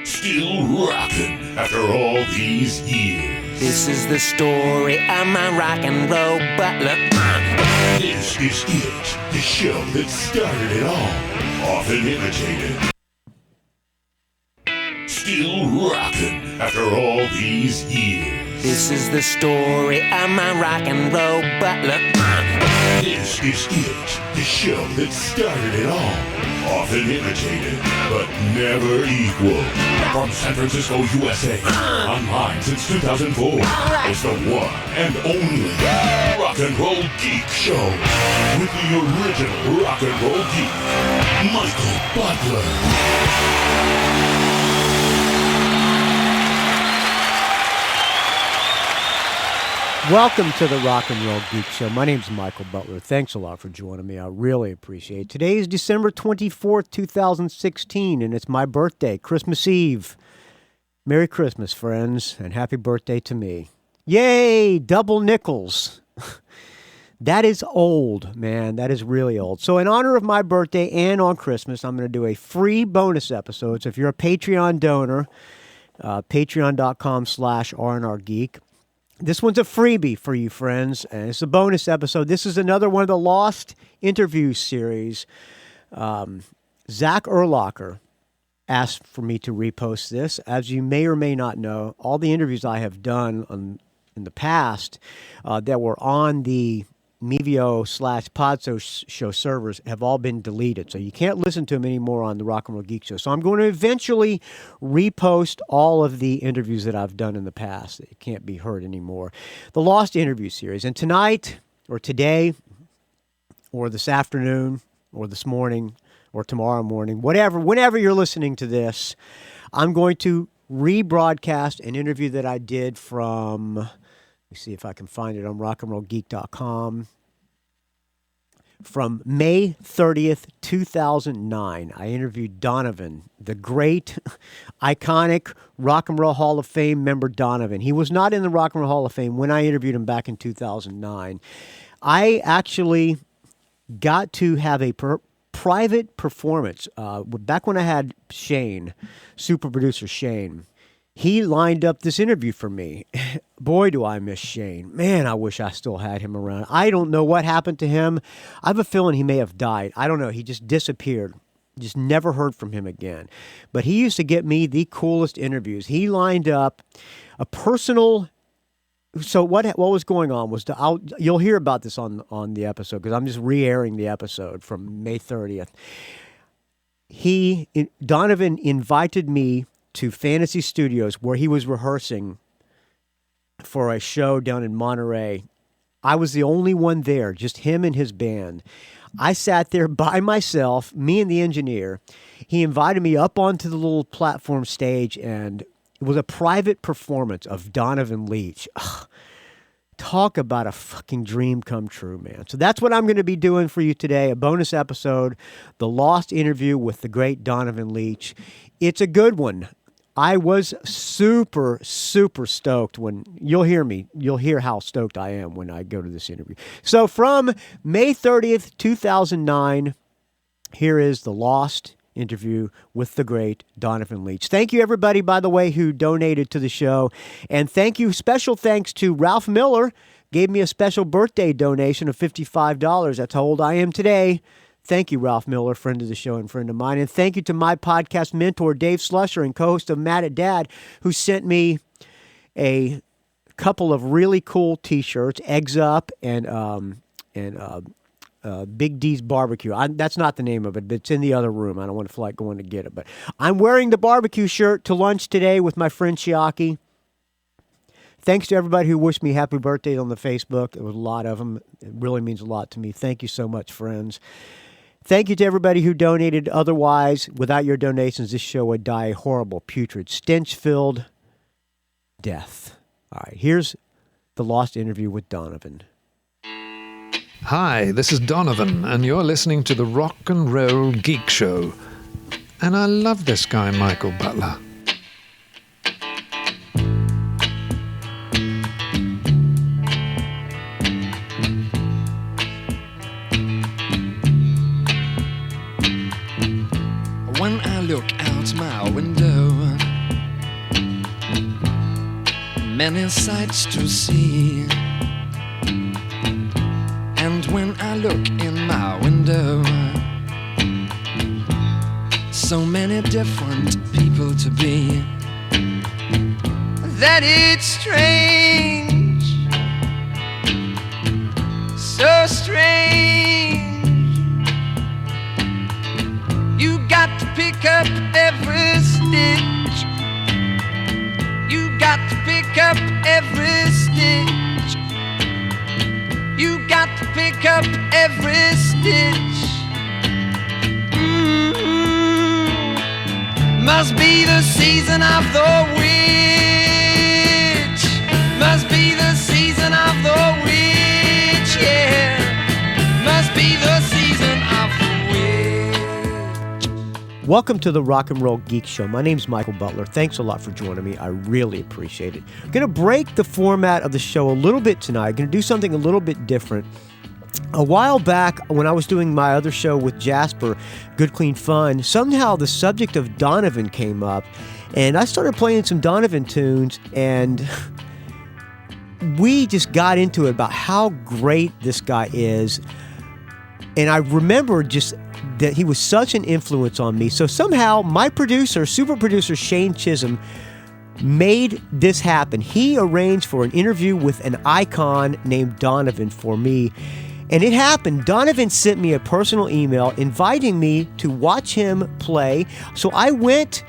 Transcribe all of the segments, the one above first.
Still rocking after all these years. This is the story of my rock and roll butler. This is it, the show that started it all, often imitated. Still rocking after all these years. This is the story of my rock and roll butler. This is it, the show that started it all, often imitated, but never equal. From San Francisco, USA, online since 2004, it's the one and only Rock and Roll Geek Show, with the original Rock and Roll Geek, Michael Butler. Welcome to the Rock and Roll Geek Show. My name's Michael Butler. Thanks a lot for joining me. I really appreciate it. Today is December 24th, 2016, and it's my birthday, Christmas Eve. Merry Christmas, friends, and happy birthday to me. Yay! Double nickels. That is old, man. That is really old. So in honor of my birthday and on Christmas, I'm going to do a free bonus episode. So if you're a Patreon donor, patreon.com/RNRGeek, this one's a freebie for you, friends, and it's a bonus episode. This is another one of the Lost Interview series. ZACK URLOCKER asked for me to repost this. As you may or may not know, all the interviews I have done in the past that were on the Mevio/Podso show servers have all been deleted. So you can't listen to them anymore on the Rock and Roll Geek Show. So I'm going to eventually repost all of the interviews that I've done in the past. It can't be heard anymore. The Lost Interview series. And tonight, or today, or this afternoon, or this morning, or tomorrow morning, whenever you're listening to this, I'm going to rebroadcast an interview that I did from... Let me see if I can find it on rockandrollgeek.com. From May 30th, 2009, I interviewed Donovan, the great, iconic Rock and Roll Hall of Fame member Donovan. He was not in the Rock and Roll Hall of Fame when I interviewed him back in 2009. I actually got to have a private performance. Back when I had Shane, super producer Shane, he lined up this interview for me. Boy, do I miss Shane. Man, I wish I still had him around. I don't know what happened to him. I have a feeling he may have died. I don't know. He just disappeared. Just never heard from him again. But he used to get me the coolest interviews. He lined up a personal... So what was going on was... You'll hear about this on the episode because I'm just re-airing the episode from May 30th. Donovan invited me to Fantasy Studios where he was rehearsing for a show down in Monterey. I was the only one there, just him and his band. I sat there by myself, me and the engineer. He invited me up onto the little platform stage, and it was a private performance of Donovan Leitch. Ugh. Talk about a fucking dream come true, man. So that's what I'm going to be doing for you today, a bonus episode, the Lost Interview with the great Donovan Leitch. It's a good one. I was super, super stoked when you'll hear how stoked I am when I go to this interview. So from May 30th, 2009, here is the Lost Interview with the great Donovan Leitch. Thank you, everybody, by the way, who donated to the show. And special thanks to Ralph Miller, gave me a special birthday donation of $55. That's how old I am today. Thank you, Ralph Miller, friend of the show and friend of mine. And thank you to my podcast mentor, Dave Slusher, and co-host of Mad at Dad, who sent me a couple of really cool T-shirts, Eggs Up and Big D's Barbecue. That's not the name of it, but it's in the other room. I don't want to feel like going to get it. But I'm wearing the barbecue shirt to lunch today with my friend Chiaki. Thanks to everybody who wished me happy birthday on the Facebook. There was a lot of them. It really means a lot to me. Thank you so much, friends. Thank you to everybody who donated. Otherwise, without your donations, this show would die a horrible, putrid, stench-filled death. All right, here's the Lost Interview with Donovan. Hi, this is Donovan, and you're listening to the Rock and Roll Geek Show. And I love this guy, Michael Butler. When I look out my window, many sights to see. And when I look in my window, so many different people to be, that it's strange, so strange. You got to pick up every stitch. You got to pick up every stitch. You got to pick up every stitch. Must be the season of the witch. Must be the season of the witch, yeah. Must be the season of the witch. Welcome to the Rock and Roll Geek Show. My name's Michael Butler. Thanks a lot for joining me. I really appreciate it. I'm going to break the format of the show a little bit tonight. I'm going to do something a little bit different. A while back, when I was doing my other show with Jasper, Good Clean Fun, somehow the subject of Donovan came up, and I started playing some Donovan tunes, and we just got into it about how great this guy is. And I remember just that he was such an influence on me. So somehow my producer, super producer Shane Chisholm, made this happen. He arranged for an interview with an icon named Donovan for me. And it happened. Donovan sent me a personal email inviting me to watch him play. So I went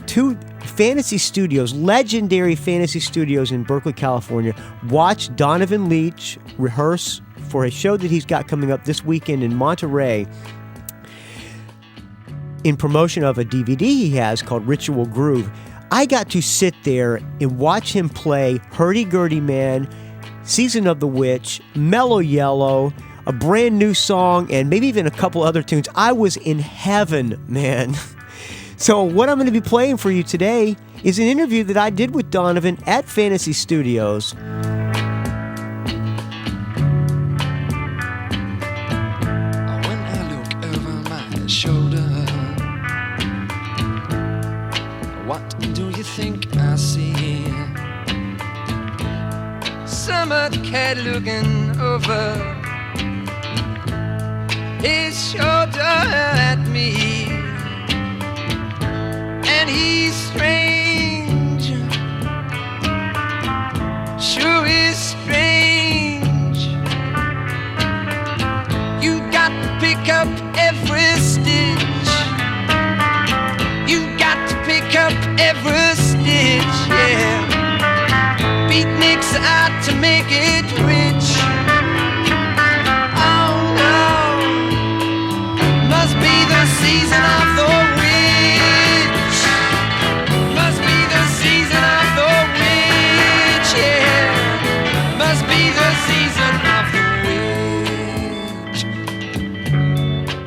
to Fantasy Studios, legendary Fantasy Studios in Berkeley, California, watched Donovan Leitch rehearse for a show that he's got coming up this weekend in Monterey in promotion of a DVD he has called Ritual Groove. I got to sit there and watch him play Hurdy-Gurdy Man, Season of the Witch, Mellow Yellow, a brand new song, and maybe even a couple other tunes. I was in heaven, man. So what I'm going to be playing for you today is an interview that I did with Donovan at Fantasy Studios. When I look over my shoulder, what do you think I see? Some old cat looking over his shoulder at me, and he's strange, sure is strange. You got to pick up every stitch. You got to pick up every stitch, yeah. Beatniks out to make it rich. Oh no, must be the season of the witch. Must be the season of the witch, yeah. Must be the season of the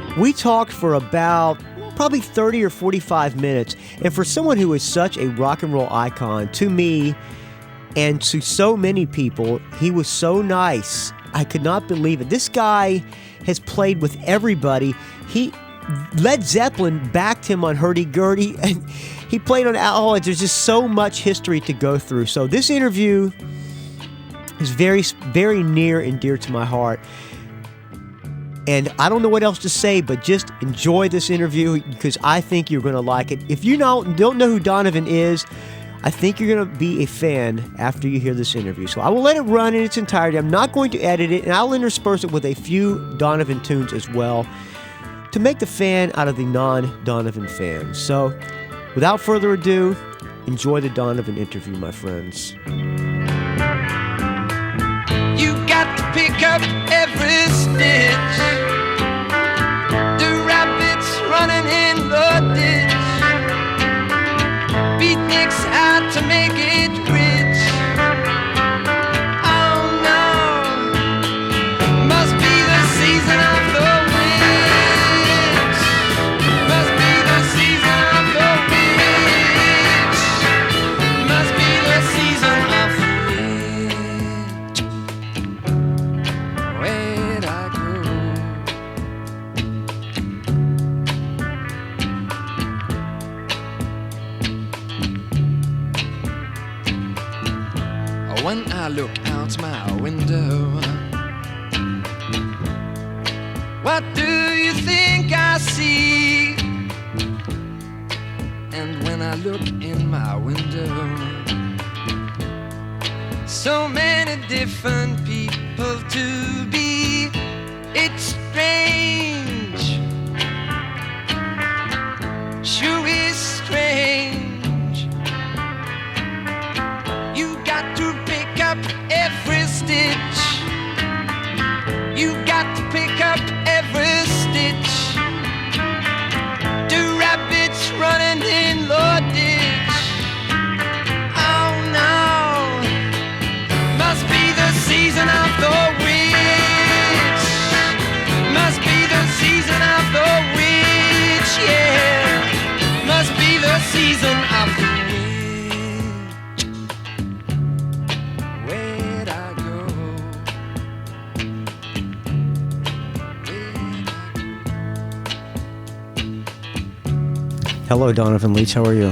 witch. We talked for about probably 30 or 45 minutes, and for someone who is such a rock and roll icon to me and to so many people, he was so nice. I could not believe it. This guy has played with everybody. Led Zeppelin backed him on Hurdy-Gurdy, and he played on Al. There's just so much history to go through. So this interview is very, very near and dear to my heart. And I don't know what else to say, but just enjoy this interview because I think you're going to like it. If you don't know who Donovan is, I think you're going to be a fan after you hear this interview. So I will let it run in its entirety. I'm not going to edit it, and I'll intersperse it with a few Donovan tunes as well to make the fan out of the non-Donovan fan. So without further ado, enjoy the Donovan interview, my friends. You got to pick up every stitch. The rabbits running in the ditch. Beatniks out to make it rich. Oh no, must be the season of the witch. Must be the season of the witch. Must be the season of the witch. Where'd I go? when I look out my window. What do you think I see? And when I look in my window, so many different people to be. It's strange, sure is strange. You got to pick up every stitch. You got to pick up every stitch. Two rabbits running in the ditch. Oh no, must be the season of the witch. Must be the season of the witch, yeah. Must be the season of the witch. Where'd I go? Hello, Donovan Leach. How are you?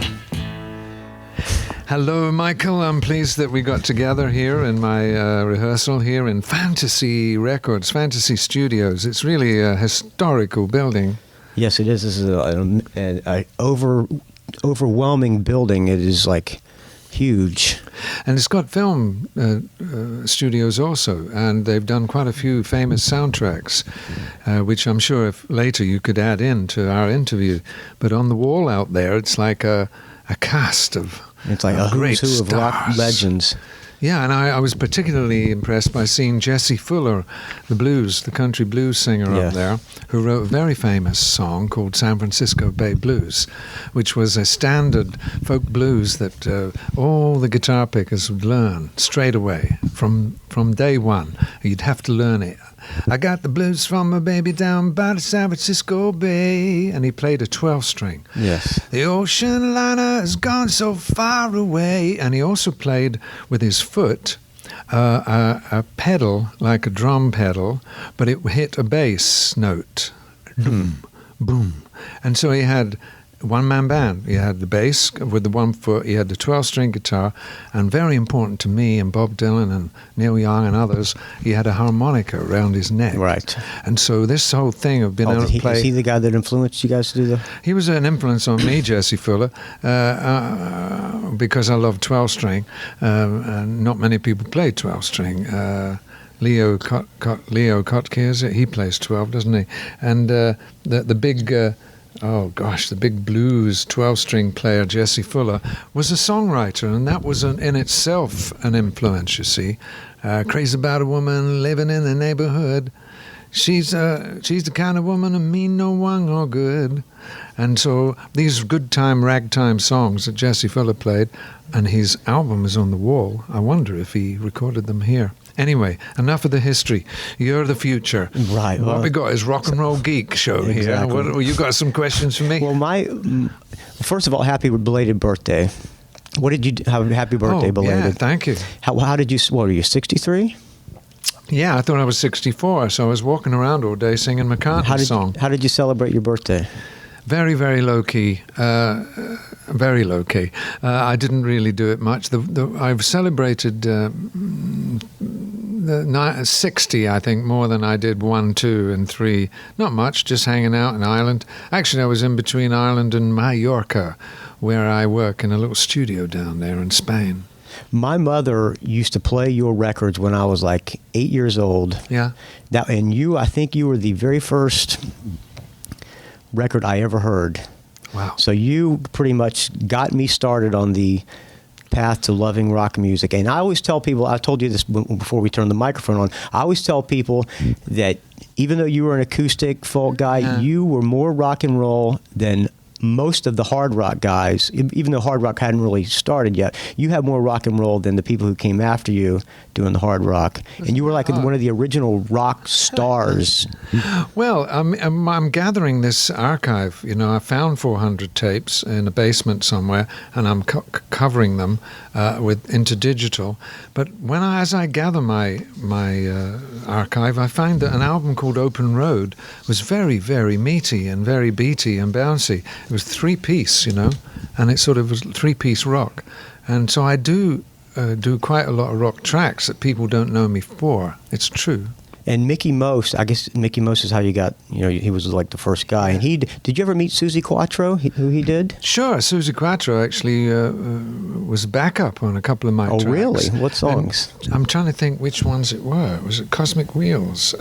Hello, Michael. I'm pleased that we got together here in my rehearsal here in Fantasy Records, Fantasy Studios. It's really a historical building. Yes, it is. This is an overwhelming building. It is like huge. And it's got film studios also, and they've done quite a few famous soundtracks, which I'm sure if later you could add in to our interview. But on the wall out there, it's like a cast of It's like a great who's who of rock stars. legends. Yeah, and I was particularly impressed by seeing Jesse Fuller, the country blues singer Yeah. up there, who wrote a very famous song called San Francisco Bay Blues, which was a standard folk blues that all the guitar pickers would learn straight away from day one. You'd have to learn it. I got the blues from my baby down by the San Francisco Bay. And he played a 12-string. Yes. The ocean liner has gone so far away. And he also played with his foot a pedal, like a drum pedal, but it hit a bass note. Boom, boom. And so he had one-man band. He had the bass with the one foot, he had the 12-string guitar, and very important to me and Bob Dylan and Neil Young and others, he had a harmonica around his neck. Right. And so this whole thing of being able to play... Is he the guy that influenced you guys to do the... He was an influence on me, Jesse Fuller, because I love 12-string, and not many people play 12-string. Leo Kotke, is it? He plays 12, doesn't he? And the big... the big blues 12-string player, Jesse Fuller, was a songwriter, and that was in itself an influence, you see. Crazy about a woman living in the neighborhood. She's the kind of woman who mean no one no good. And so these good time, ragtime songs that Jesse Fuller played, and his album is on the wall. I wonder if he recorded them here. Anyway, enough of the history. You're the future. Right. What we got is Rock and Roll Geek show Exactly. here. You got some questions for me? Well, first of all, happy belated birthday. What did you have? Happy birthday belated. Yeah, thank you. How did you? What are you? 63? Yeah, I thought I was 64, so I was walking around all day singing McCartney's song. How did you celebrate your birthday? Very, very low key. Very low key. I didn't really do it much. I've celebrated 60, I think, more than I did 1, 2, and 3. Not much, just hanging out in Ireland. Actually, I was in between Ireland and Mallorca, where I work in a little studio down there in Spain. My mother used to play your records when I was like 8 years old. Yeah. I think you were the very first record I ever heard. Wow. So you pretty much got me started on the path to loving rock music. And I always tell people, I told you this before we turned the microphone on, I always tell people that even though you were an acoustic folk guy, you were more rock and roll than most of the hard rock guys, even though hard rock hadn't really started yet. You had more rock and roll than the people who came after you doing the hard rock. And you were like one of the original rock stars. Well, I'm gathering this archive. You know, I found 400 tapes in a basement somewhere, and I'm covering them into digital. But as I gather my archive, I find that an album called Open Road was very, very meaty and very beaty and bouncy. It was 3-piece, you know, and it sort of was 3-piece rock. And so I do do quite a lot of rock tracks that people don't know me for. It's true. And Mickey Most, I guess Mickey Most is how you got, he was like the first guy. And did you ever meet Susie Quattro, who he did? Sure, Susie Quattro actually was backup on a couple of my tracks. Oh, really? What songs? And I'm trying to think which ones it were. Was it Cosmic Wheels?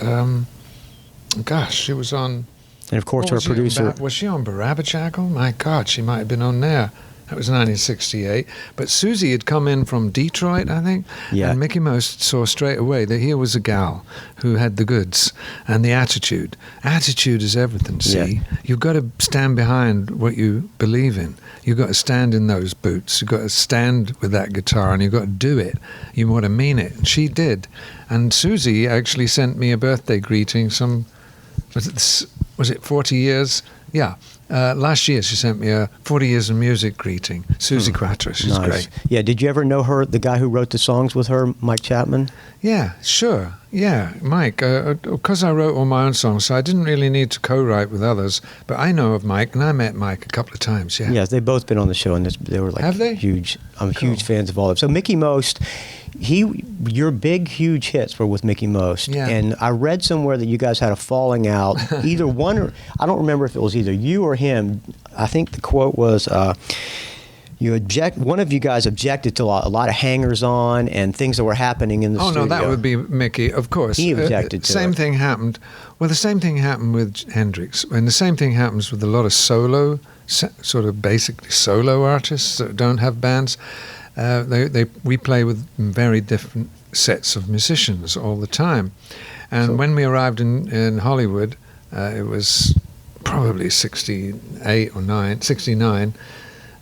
Gosh, she was on... And of course her producer... Was she on Barabajaggle? My God, she might have been on there. That was 1968. But Susie had come in from Detroit, I think. Yeah. And Mickey Most saw straight away that here was a gal who had the goods and the attitude. Attitude is everything, see? Yeah. You've got to stand behind what you believe in. You've got to stand in those boots. You've got to stand with that guitar and you've got to do it. You want to mean it. And she did. And Susie actually sent me a birthday greeting was it 40 years? Yeah. Last year she sent me a 40 years of music greeting. Susie Quattro, she's great. Yeah, did you ever know her, the guy who wrote the songs with her, Mike Chapman? Yeah, sure. Yeah, Mike. Because I wrote all my own songs, so I didn't really need to co-write with others. But I know of Mike, and I met Mike a couple of times, yeah. Yes, they've both been on the show, and they were like Have they? huge. I'm huge fans of all of them. So Mickey Most, your big, huge hits were with Mickey Most. Yeah. And I read somewhere that you guys had a falling out. Either one, or I don't remember if it was either you or him. I think the quote was, one of you guys objected to a lot of hangers-on and things that were happening in the studio. Oh, no, that would be Mickey, of course. He objected to Same it. thing happened. Well, the same thing happened with Hendrix. And the same thing happens with a lot of solo, sort of basically solo artists that don't have bands. We play with very different sets of musicians all the time. And when we arrived in Hollywood, it was probably 68 or 69.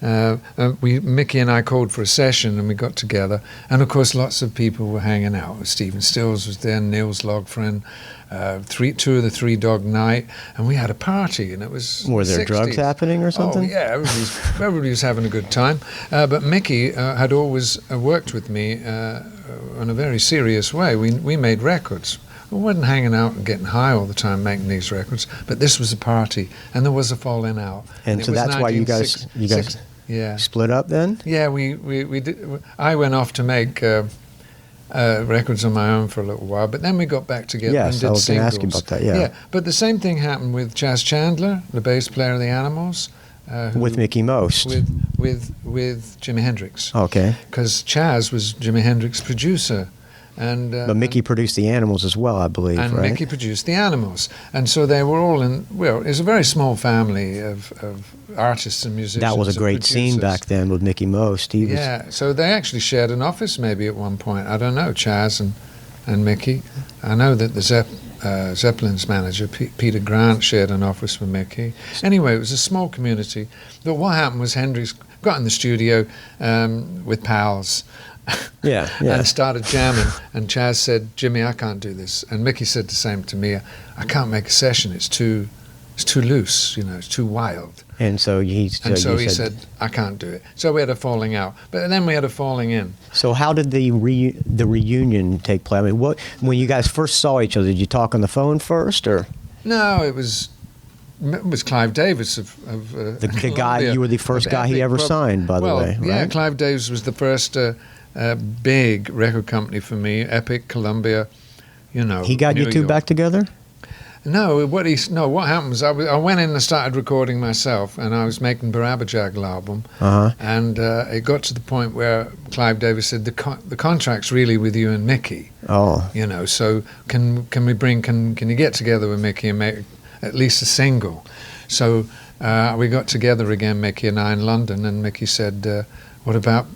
Mickey and I called for a session and we got together, and of course lots of people were hanging out. Stephen Stills was there, Nils Logfren, two of the Three Dog Night, and we had a party, and it was Were there 60s. drugs happening or something? Oh yeah, everybody was having a good time. But Mickey had always worked with me in a very serious way. We made records. We wasn't hanging out and getting high all the time making these records, but this was a party, and there was a falling out. And so that's why you guys yeah. split up then? Yeah, we did. I went off to make records on my own for a little while, but then we got back together and Yes, did I was going to singles. ask you about that, yeah. But the same thing happened with Chaz Chandler, the bass player of the Animals. With Mickey Most? With Jimi Hendrix. Okay. Because Chaz was Jimi Hendrix's producer. And, But Mickey produced the Animals as well, I believe, and right? Mickey produced the Animals. And so they were all in, well, it's a very small family of artists and musicians. That was a and great scene producers. back then with Mickey Most. Yeah, so they actually shared an office maybe at one point. I don't know, Chaz and Mickey. I know that the Zeppelin's manager, Peter Grant, shared an office with Mickey. Anyway, it was a small community. But what happened was Hendrix got in the studio with pals. Yeah. And started jamming, and Chaz said, "Jimmy, I can't do this." And Mickey said the same to me. "I can't make a session. It's too loose. It's too wild." And so he said, "I can't do it." So we had a falling out, but then we had a falling in. So how did the reunion take place? I mean, when you guys first saw each other, did you talk on the phone first, or? No, it was Clive Davis of the guy. You were the first guy he ever signed, by the way, right? Yeah, Clive Davis was the first big record company for me. Epic, Columbia, He got New you two York. back together? No, what happened was I went in and started recording myself, and I was making Barabajaggle album, and it got to the point where Clive Davis said the contract's really with you and Mickey. Oh, So can you get together with Mickey and make at least a single? So we got together again, Mickey and I, in London, and Mickey said, "What about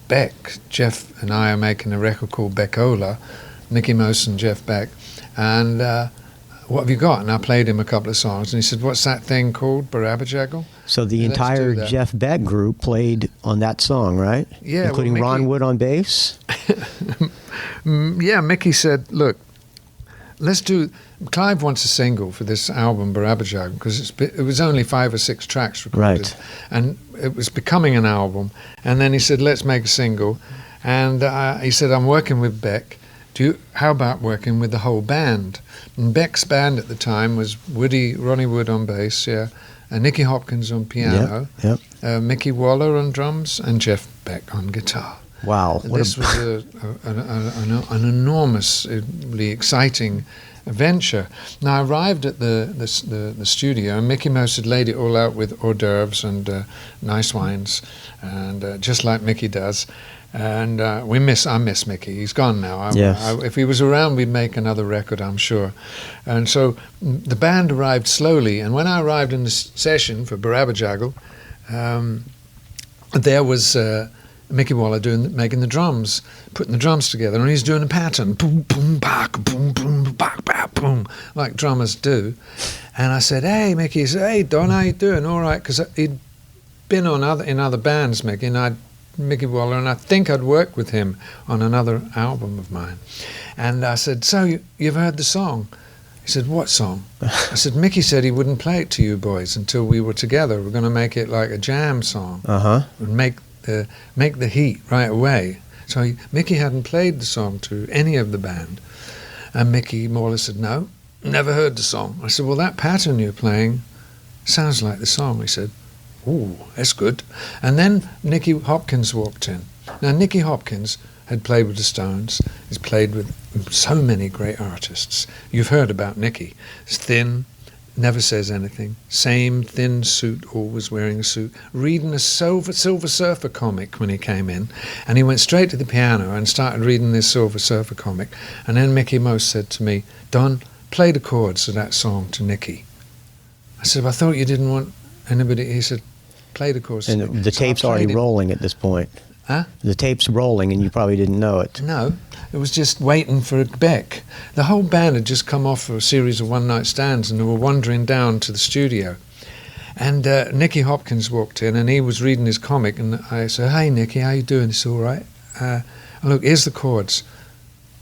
Beck? Jeff and I are making a record called Beckola, Mickey Most and Jeff Beck, and what have you got?" And I played him a couple of songs, and he said, "What's that thing called, Barabajaggle?" so the Let's entire do that. Jeff Beck group played on that song, right? Yeah, including well, Ron Mickey- Wood on bass. Yeah, Mickey said, "Look, let's do." Clive wants a single for this album, Barabajaggle, because it was only 5 or 6 tracks recorded, Right. and it was becoming an album. And then he said, "Let's make a single," and he said, "I'm working with Beck. How about working with the whole band?" And Beck's band at the time was Ronnie Wood on bass, and Nicky Hopkins on piano, Yep. Mickey Waller on drums, and Jeff Beck on guitar. Wow. This was an enormously exciting venture. Now, I arrived at the studio, and Mickey Mouse had laid it all out with hors d'oeuvres and nice wines, and just like Mickey does. And I miss Mickey. He's gone now. Yes. If he was around, we'd make another record, I'm sure. And so the band arrived slowly, and when I arrived in the session for Barabajaggle, there was Mickey Waller making the drums, putting the drums together, and he's doing a pattern, boom, boom, bak, boom, boom, bak, bak, boom, like drummers do. And I said, "Hey, Mickey," he said, "Hey, Don, how you doing?" "All right," because he'd been in other bands, Mickey, and Mickey Waller, and I think I'd worked with him on another album of mine. And I said, "So you've heard the song?" He said, "What song?" I said, "Mickey said he wouldn't play it to you boys until we were together. We're going to make it like a jam song. And make the heat right away." So Mickey hadn't played the song to any of the band. And Mickey Waller said, "No, never heard the song." I said, "Well, that pattern you're playing sounds like the song." He said, "Ooh, that's good." And then Nicky Hopkins walked in. Now, Nicky Hopkins had played with the Stones. He's played with so many great artists. You've heard about Nicky. He's thin, never says anything. Same thin suit, always wearing a suit. Reading a Silver Surfer comic when he came in. And he went straight to the piano and started reading this Silver Surfer comic. And then Mickey Mouse said to me, "Don, play the chords of that song to Nicky." I said, "I thought you didn't want anybody." He said, "Play the chords." And the tape's already rolling at this point. Huh? The tape's rolling, and you probably didn't know it. No, it was just waiting for Beck. The whole band had just come off a series of one-night stands, and they were wandering down to the studio. And Nicky Hopkins walked in, and he was reading his comic, and I said, "Hey, Nicky, how you doing? It's all right. Look, here's the chords."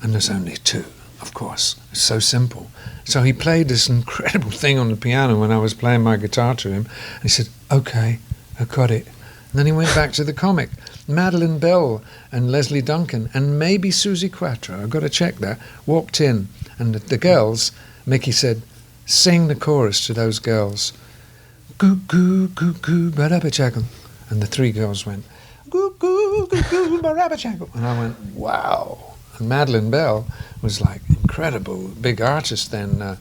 And there's only two, of course. It's so simple. So he played this incredible thing on the piano when I was playing my guitar to him. And he said, "Okay, I got it." And then he went back to the comic. Madeline Bell and Leslie Duncan and maybe Susie Quattro, I've got to check that, walked in. And the girls, Mickey said, "Sing the chorus to those girls. Goo, goo, goo, goo, barabachaggle." And the three girls went, "Goo, goo, goo, goo, barabachaggle." And I went, wow. And Madeline Bell was like incredible, big artist then,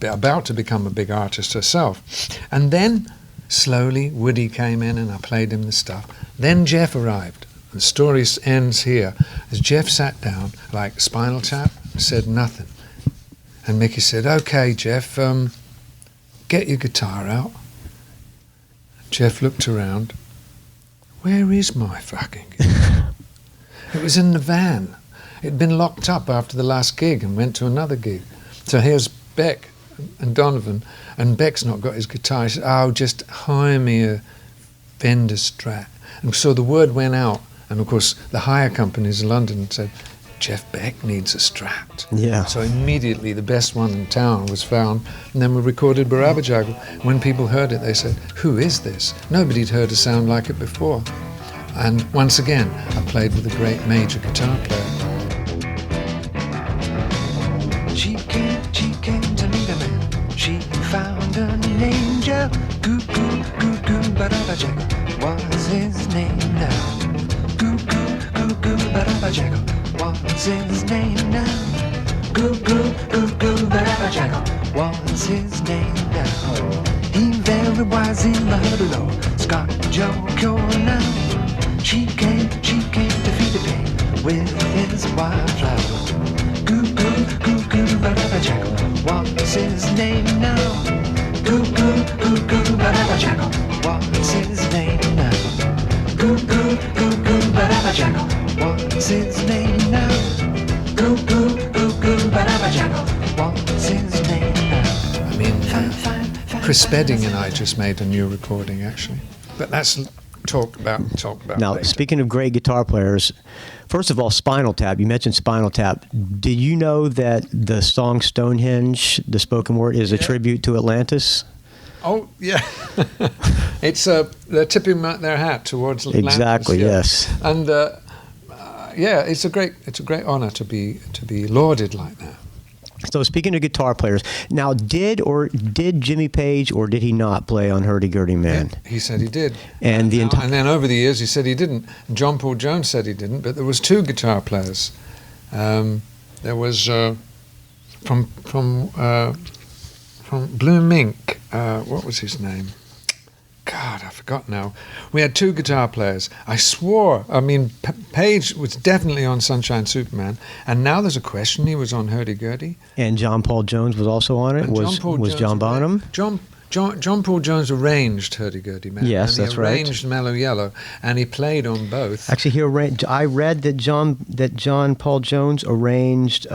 about to become a big artist herself. And then slowly Woody came in and I played him the stuff. Then Jeff arrived. The story ends here as Jeff sat down like Spinal Tap, said nothing. And Mickey said, "Okay, Jeff, get your guitar out." Jeff looked around. "Where is my fucking guitar?" It was in the van. It'd been locked up after the last gig and went to another gig. So here's Beck and Donovan, and Beck's not got his guitar. He said, "Oh, just hire me a Fender Strat." And so the word went out, and of course the hire companies in London said, "Jeff Beck needs a Strat." Yeah. So immediately the best one in town was found, and then we recorded Barabajaggle. When people heard it, they said, "Who is this?" Nobody'd heard a sound like it before. And once again, I played with a great major guitar player. She came to meet a man. She found an angel. Goo, goo, goo, goo, barabajaggle was his name now. Goo, goo, goo, goo, barabajaggle was his name now. Goo, goo, goo, goo, barabajaggle was his name now. He very wise in the below. Scott Joe Cure now. She came to feed the pain with his wildflower. Goo, goo, goo, goo, barabajaggle what's his name now? Goo, goo, goo, goo, barabajaggle what's his name now? Goo, goo, goo, goo, barabajaggle what's his name now? Goo, goo, goo, goo, barabajaggle what's his name now? I mean, Chris Spedding and I just made a new recording, actually. But that's talk about Now, later. speaking of great guitar players, first of all, Spinal Tap. You mentioned Spinal Tap. Did you know that the song Stonehenge, the spoken word, is a tribute to Atlantis? Oh, yeah. It's they're tipping their hat towards Atlantis. Exactly, yeah. yes. And yeah, it's a great honor to be lauded like that. So speaking of guitar players, now did Jimmy Page or did he not play on Hurdy Gurdy Man? He said he did. And and then over the years he said he didn't. And John Paul Jones said he didn't, but there was 2 guitar players. There was from Blue Mink. What was his name? God, I forgot now. We had 2 guitar players. I swore. I mean, Page was definitely on Sunshine Superman, and now there's a question. He was on Hurdy Gurdy. And John Paul Jones was also on it. And Was John Bonham? John Paul Jones arranged Hurdy Gurdy Man. Yes, and that's he right. arranged Mellow Yellow, and he played on both. Actually, I read that John Paul Jones arranged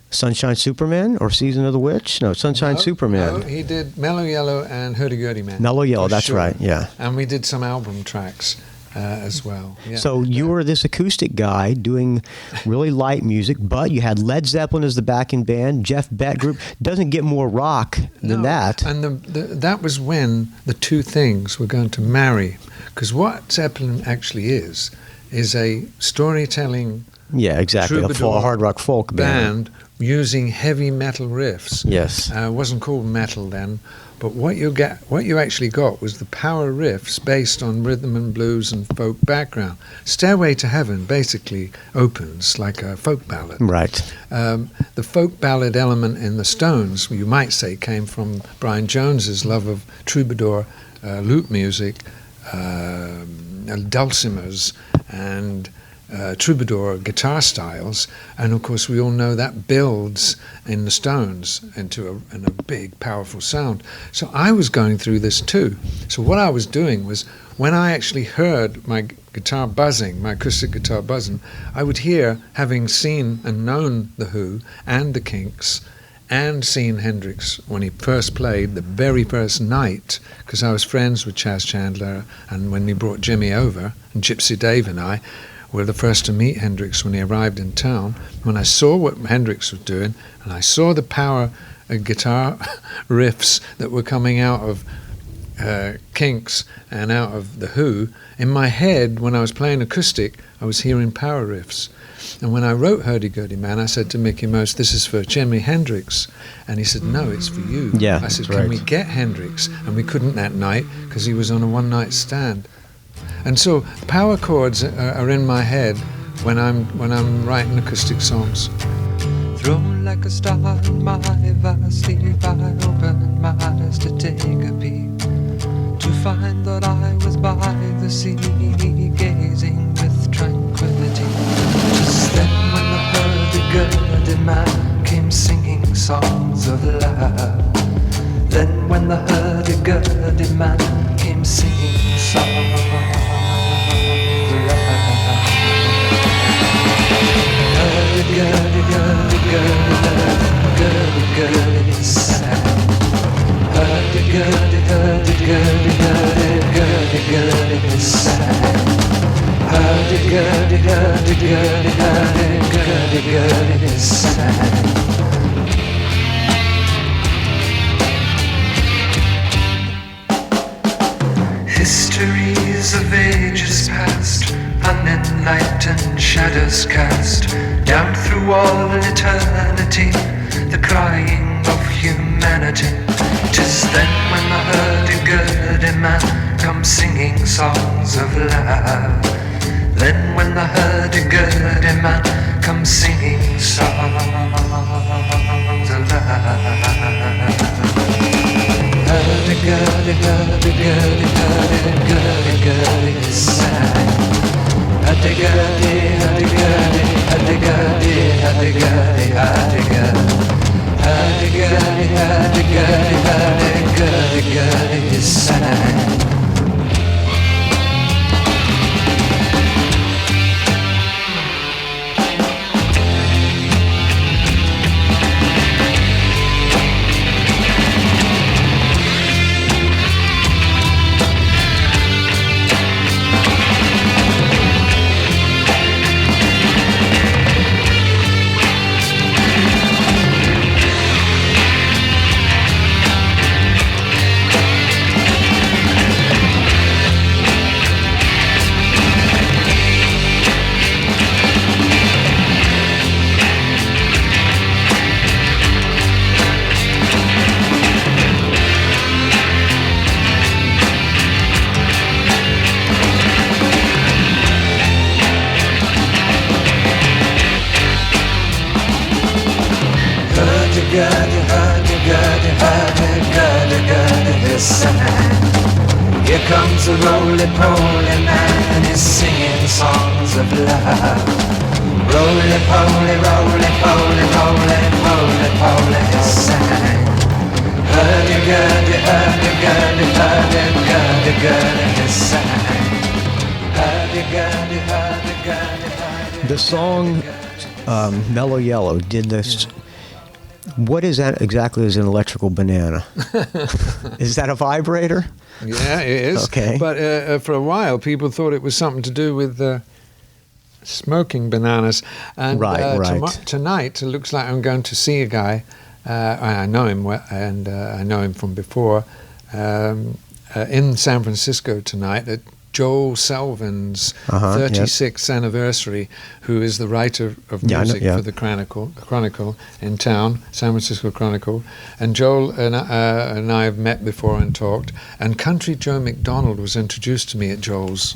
Sunshine Superman or Season of the Witch. No, Sunshine Superman. No, he did Mellow Yellow and Hurdy Gurdy Man. Mellow Yellow, for that's sure. right. Yeah. And we did some album tracks as well. Yeah. So you were this acoustic guy doing really light music, but you had Led Zeppelin as the backing band. Jeff Beck Group doesn't get more rock than that. And that was when the 2 things were going to marry, because what Zeppelin actually is a storytelling. Yeah, exactly. A hard rock folk band using heavy metal riffs. Yes. It wasn't called metal then, but what you actually got was the power riffs based on rhythm and blues and folk background. Stairway to Heaven basically opens like a folk ballad. Right. The folk ballad element in the Stones, you might say, came from Brian Jones's love of troubadour lute music, dulcimers, and troubadour guitar styles, and of course we all know that builds in the Stones into a big powerful sound. So I was going through this too. So what I was doing was, when I actually heard my guitar buzzing, my acoustic guitar buzzing, I would hear, having seen and known The Who and the Kinks and seen Hendrix when he first played the very first night, because I was friends with Chas Chandler, and when he brought Jimmy over, and Gypsy Dave and I were the first to meet Hendrix when he arrived in town. When I saw what Hendrix was doing, and I saw the power guitar riffs that were coming out of Kinks and out of The Who, in my head, when I was playing acoustic, I was hearing power riffs. And when I wrote Hurdy Gurdy Man, I said to Mickey Mouse, "This is for Jimi Hendrix." And he said, "No, it's for you." Yeah, I said, that's "Can right. we get Hendrix?" And we couldn't that night because he was on a one-night stand. And so power chords are in my head when I'm writing acoustic songs. Thrown like a star in my vast sleep, I opened my eyes to take a peep, to find that I was by the sea, gazing with tranquility. Just then when the hurdy-gurdy man came singing songs of love, then when the hurdy-gurdy man came singing songs of love. Hurdy-gurdy, hurdy-gurdy, sad. Hurdy-gurdy, hurdy-gurdy, hurdy-gurdy, sad. Hurdy-gurdy, hurdy-gurdy, hurdy-gurdy, sad. Histories of ages past, unenlightened shadows cast down through all eternity, the crying of humanity. 'Tis then when the hurdy-gurdy man comes singing songs of love. Then when the hurdy-gurdy man comes singing songs of love. Hurdy-gurdy, hurdy-gurdy, hurdy-gurdy, sad. Hurdy-gurdy, hurdy-gurdy, hurdy-gurdy, hurdy-gurdy, hurdy-gurdy. Hurdy-gurdy, hurdy-gurdy, hurdy-gurdy, sad. comes a roly-poly man, he's singing songs of love. Roly-poly, roly-poly, roly-poly, he sang. Hurdy-gurdy, hurdy-gurdy, hurdy-gurdy, he sang. Hurdy-gurdy, hurdy-gurdy, hurdy-gurdy. The song Mellow Yellow did this. What is that exactly as an electrical banana? Is that a vibrator? Yeah, it is. Okay. But for a while, people thought it was something to do with smoking bananas. And right. Tonight, it looks like I'm going to see a guy. I know him well, and I know him from before. In San Francisco tonight at Joel Selvin's 36th anniversary, who is the writer of music for the Chronicle in town, San Francisco Chronicle. And Joel and I have met before and talked. And Country Joe McDonald was introduced to me at Joel's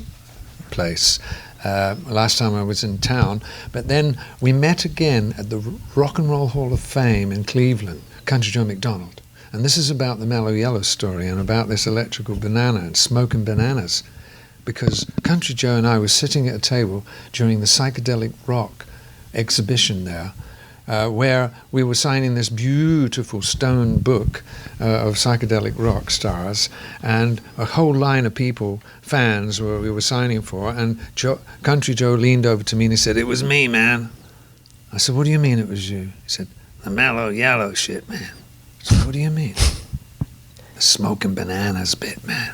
place last time I was in town. But then we met again at the Rock and Roll Hall of Fame in Cleveland, Country Joe McDonald. And this is about the Mellow Yellow story and about this electrical banana and smoking bananas. Because Country Joe and I were sitting at a table during the psychedelic rock exhibition there, where we were signing this beautiful stone book of psychedelic rock stars, and a whole line of people, fans, we were signing for, and Country Joe leaned over to me and he said, "It was me, man." I said, "What do you mean it was you?" He said, "The Mellow Yellow shit, man." I said, "What do you mean?" "The smoking bananas bit, man."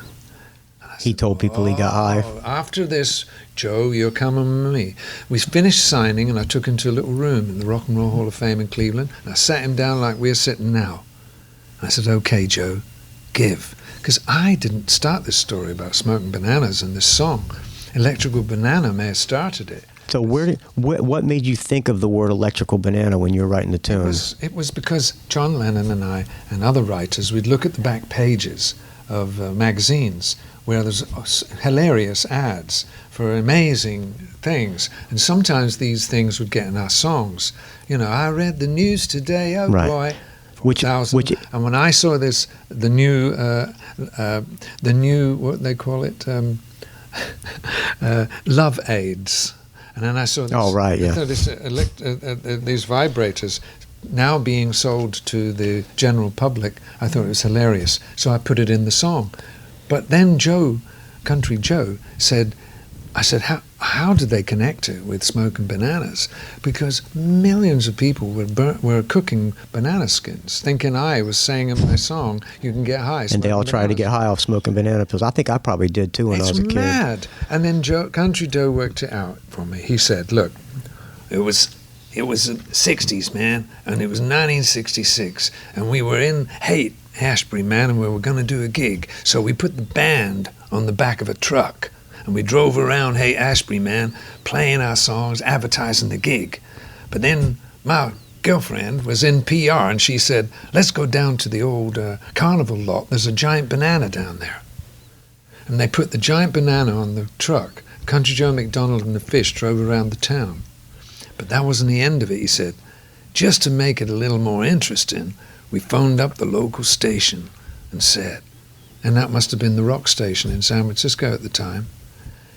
He told people he got high. After this, "Joe, you're coming with me." We finished signing, and I took him to a little room in the Rock and Roll Hall of Fame in Cleveland, and I sat him down like we're sitting now. I said, "Okay, Joe, give." Because I didn't start this story about smoking bananas and this song. Electrical Banana may have started it. So what made you think of the word electrical banana when you were writing the tune? It was because John Lennon and I and other writers, we'd look at the back pages of magazines where there's hilarious ads for amazing things. And sometimes these things would get in our songs. You know, "I read the news today, oh boy." Which and when I saw this, the new, what they call it, Love Aids. And then I saw this, I saw this, these vibrators now being sold to the general public. I thought it was hilarious. So I put it in the song. But then Country Joe said, I said, how did they connect it with smoking bananas? Because millions of people were cooking banana skins, thinking I was saying in my song, you can get high. And they all tried to get high off smoking banana pills. I think I probably did too when I was a kid. It's mad. And then Country Joe worked it out for me. He said, "Look, it was the 60s, man, and it was 1966, and we were in Haight-Ashbury, man, and we were going to do a gig. So we put the band on the back of a truck, and we drove around Haight-Ashbury, man, playing our songs, advertising the gig. But then my girlfriend was in PR, and she said, let's go down to the old carnival lot. There's a giant banana down there." And they put the giant banana on the truck. Country Joe McDonald and the Fish drove around the town. But that wasn't the end of it, he said. Just to make it a little more interesting, we phoned up the local station and said, and that must have been the rock station in San Francisco at the time,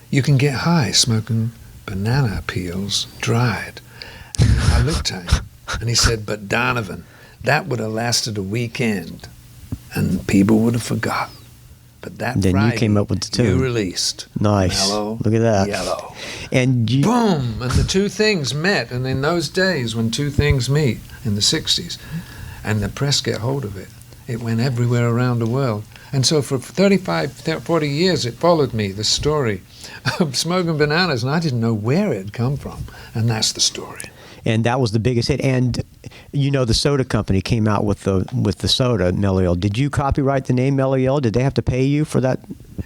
"You can get high smoking banana peels dried." And I looked at him and he said, "But Donovan, that would have lasted a weekend and people would have forgotten. But that then Friday, you came up with the tune. You released Nice. Mellow Look at that. Yellow." And Boom! And the two things met. And in those days when two things meet in the 60s and the press get hold of it, it went everywhere around the world. And so for 40 years it followed me, the story of smoking bananas, and I didn't know where it had come from. And that's the story. And that was the biggest hit. And you know, the soda company came out with the soda Mellow Yellow. Did you copyright the name Mellow Yellow? Did they have to pay you for that?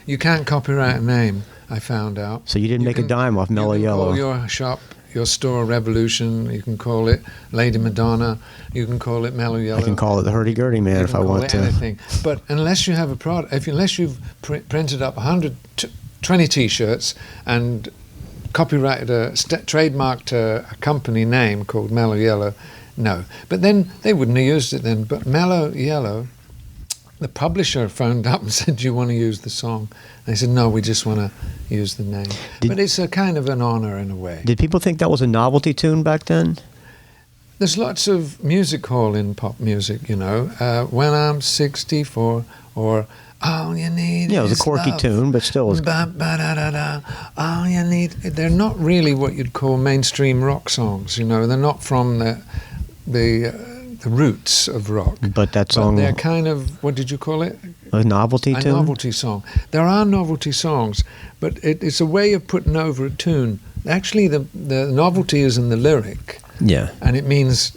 You can't copyright a name, I found out. So you didn't make a dime off Mellow Yellow. You can call your shop, your store Revolution. You can call it Lady Madonna. You can call it Mellow Yellow. I can call it the Hurdy Gurdy Man if I want to. Anything. But unless you have a product, unless you've printed up 120 T-shirts and copyrighted trademarked a company name called Mellow Yellow, no. But then they wouldn't have used it then. But Mellow Yellow the publisher phoned up and said, "Do you want to use the song?" And they said, "No, we just want to use the name." But it's a kind of an honor in a way. Did people think that was a novelty tune back then? There's lots of music hall in pop music, you know. When I'm 64, or all you need Yeah, it was is a quirky love. tune, but still was. Ba-ba-da-da-da. All you need. They're not really what you'd call mainstream rock songs, you know. They're not from the roots of rock. But that song, But they're kind of, what did you call it? a novelty A tune? novelty song. There are novelty songs, but it's a way of putting over a tune. Actually, the novelty is in the lyric, Yeah. and it means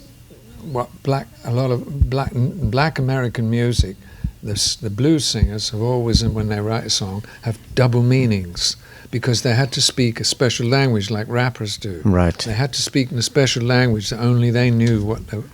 a lot of black American music. The blues singers have always, when they write a song, have double meanings because they had to speak a special language like rappers do. Right. They had to speak in a special language that only they knew,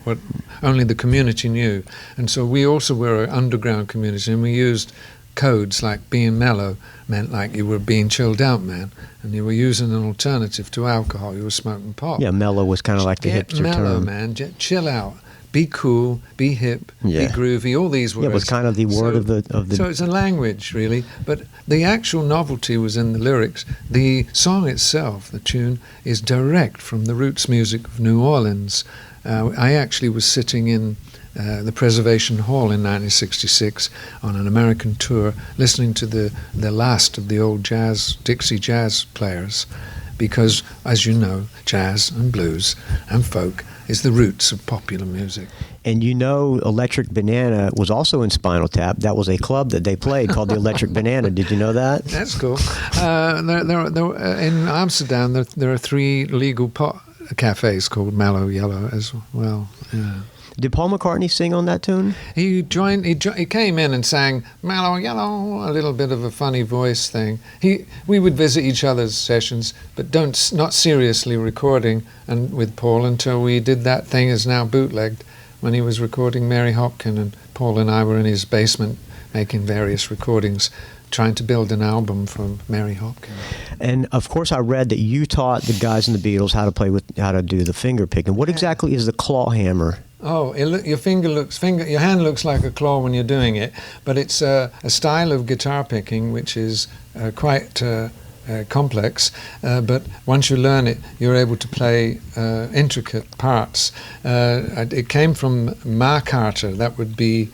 what only the community knew. And so we also were an underground community, and we used codes like being mellow meant like you were being chilled out, man, and you were using an alternative to alcohol. You were smoking pot. Yeah, mellow was kind of like the Get hipster mellow, term. man. Chill out. Be cool. Be hip. Yeah. Be groovy. All these words. Yeah, it was kind of the word of the. So it's a language, really. But the actual novelty was in the lyrics. The song itself, the tune, is direct from the roots music of New Orleans. I actually was sitting in the Preservation Hall in 1966 on an American tour, listening to the last of the old Dixie jazz players, because, as you know, jazz and blues and folk is the roots of popular music. And you know, Electric Banana was also in Spinal Tap. That was a club that they played called the Electric Banana. Did you know that? That's cool. In Amsterdam, there are 3 legal pot cafes called Mellow Yellow as well. Yeah. Did Paul McCartney sing on that tune? He came in and sang Mellow Yellow, a little bit of a funny voice thing. We would visit each other's sessions, but not seriously recording and with Paul until we did that thing is now bootlegged, when he was recording Mary Hopkin, and Paul and I were in his basement making various recordings, trying to build an album for Mary Hopkin. And of course, I read that you taught the guys in the Beatles how to do the finger picking. What exactly is the claw hammer? Oh, your hand looks like a claw when you're doing it, but it's a style of guitar picking which is quite complex. But once you learn it, you're able to play intricate parts. It came from Ma Carter. That would be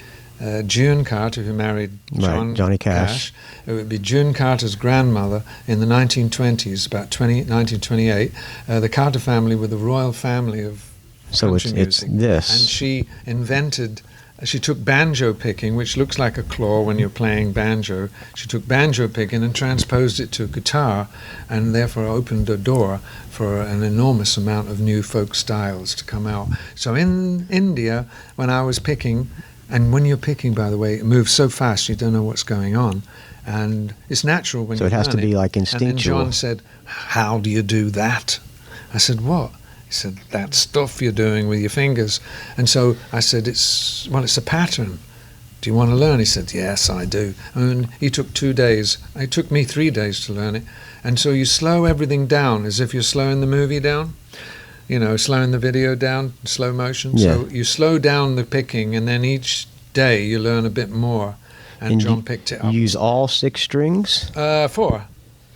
June Carter, who married Johnny Cash. It would be June Carter's grandmother in the 1920s, about 1928. The Carter family were the royal family of country music. This. And she took banjo picking, which looks like a claw when you're playing banjo. She took banjo picking and transposed it to guitar, and therefore opened a door for an enormous amount of new folk styles to come out. So in India, when I was picking, and when you're picking, by the way, it moves so fast you don't know what's going on. And it's natural when you learn it. So it has to be like instinctual. And then John said, "How do you do that?" I said, "What?" He said, "That stuff you're doing with your fingers." And so I said, it's a pattern. Do you want to learn? He said, "Yes, I do." And he took 2 days. It took me 3 days to learn it. And so you slow everything down as if you're slowing the movie down. You know, slowing the video down, slow motion. Yeah. So you slow down the picking, and then each day you learn a bit more. And John picked it up. You use all 6 strings? 4. Use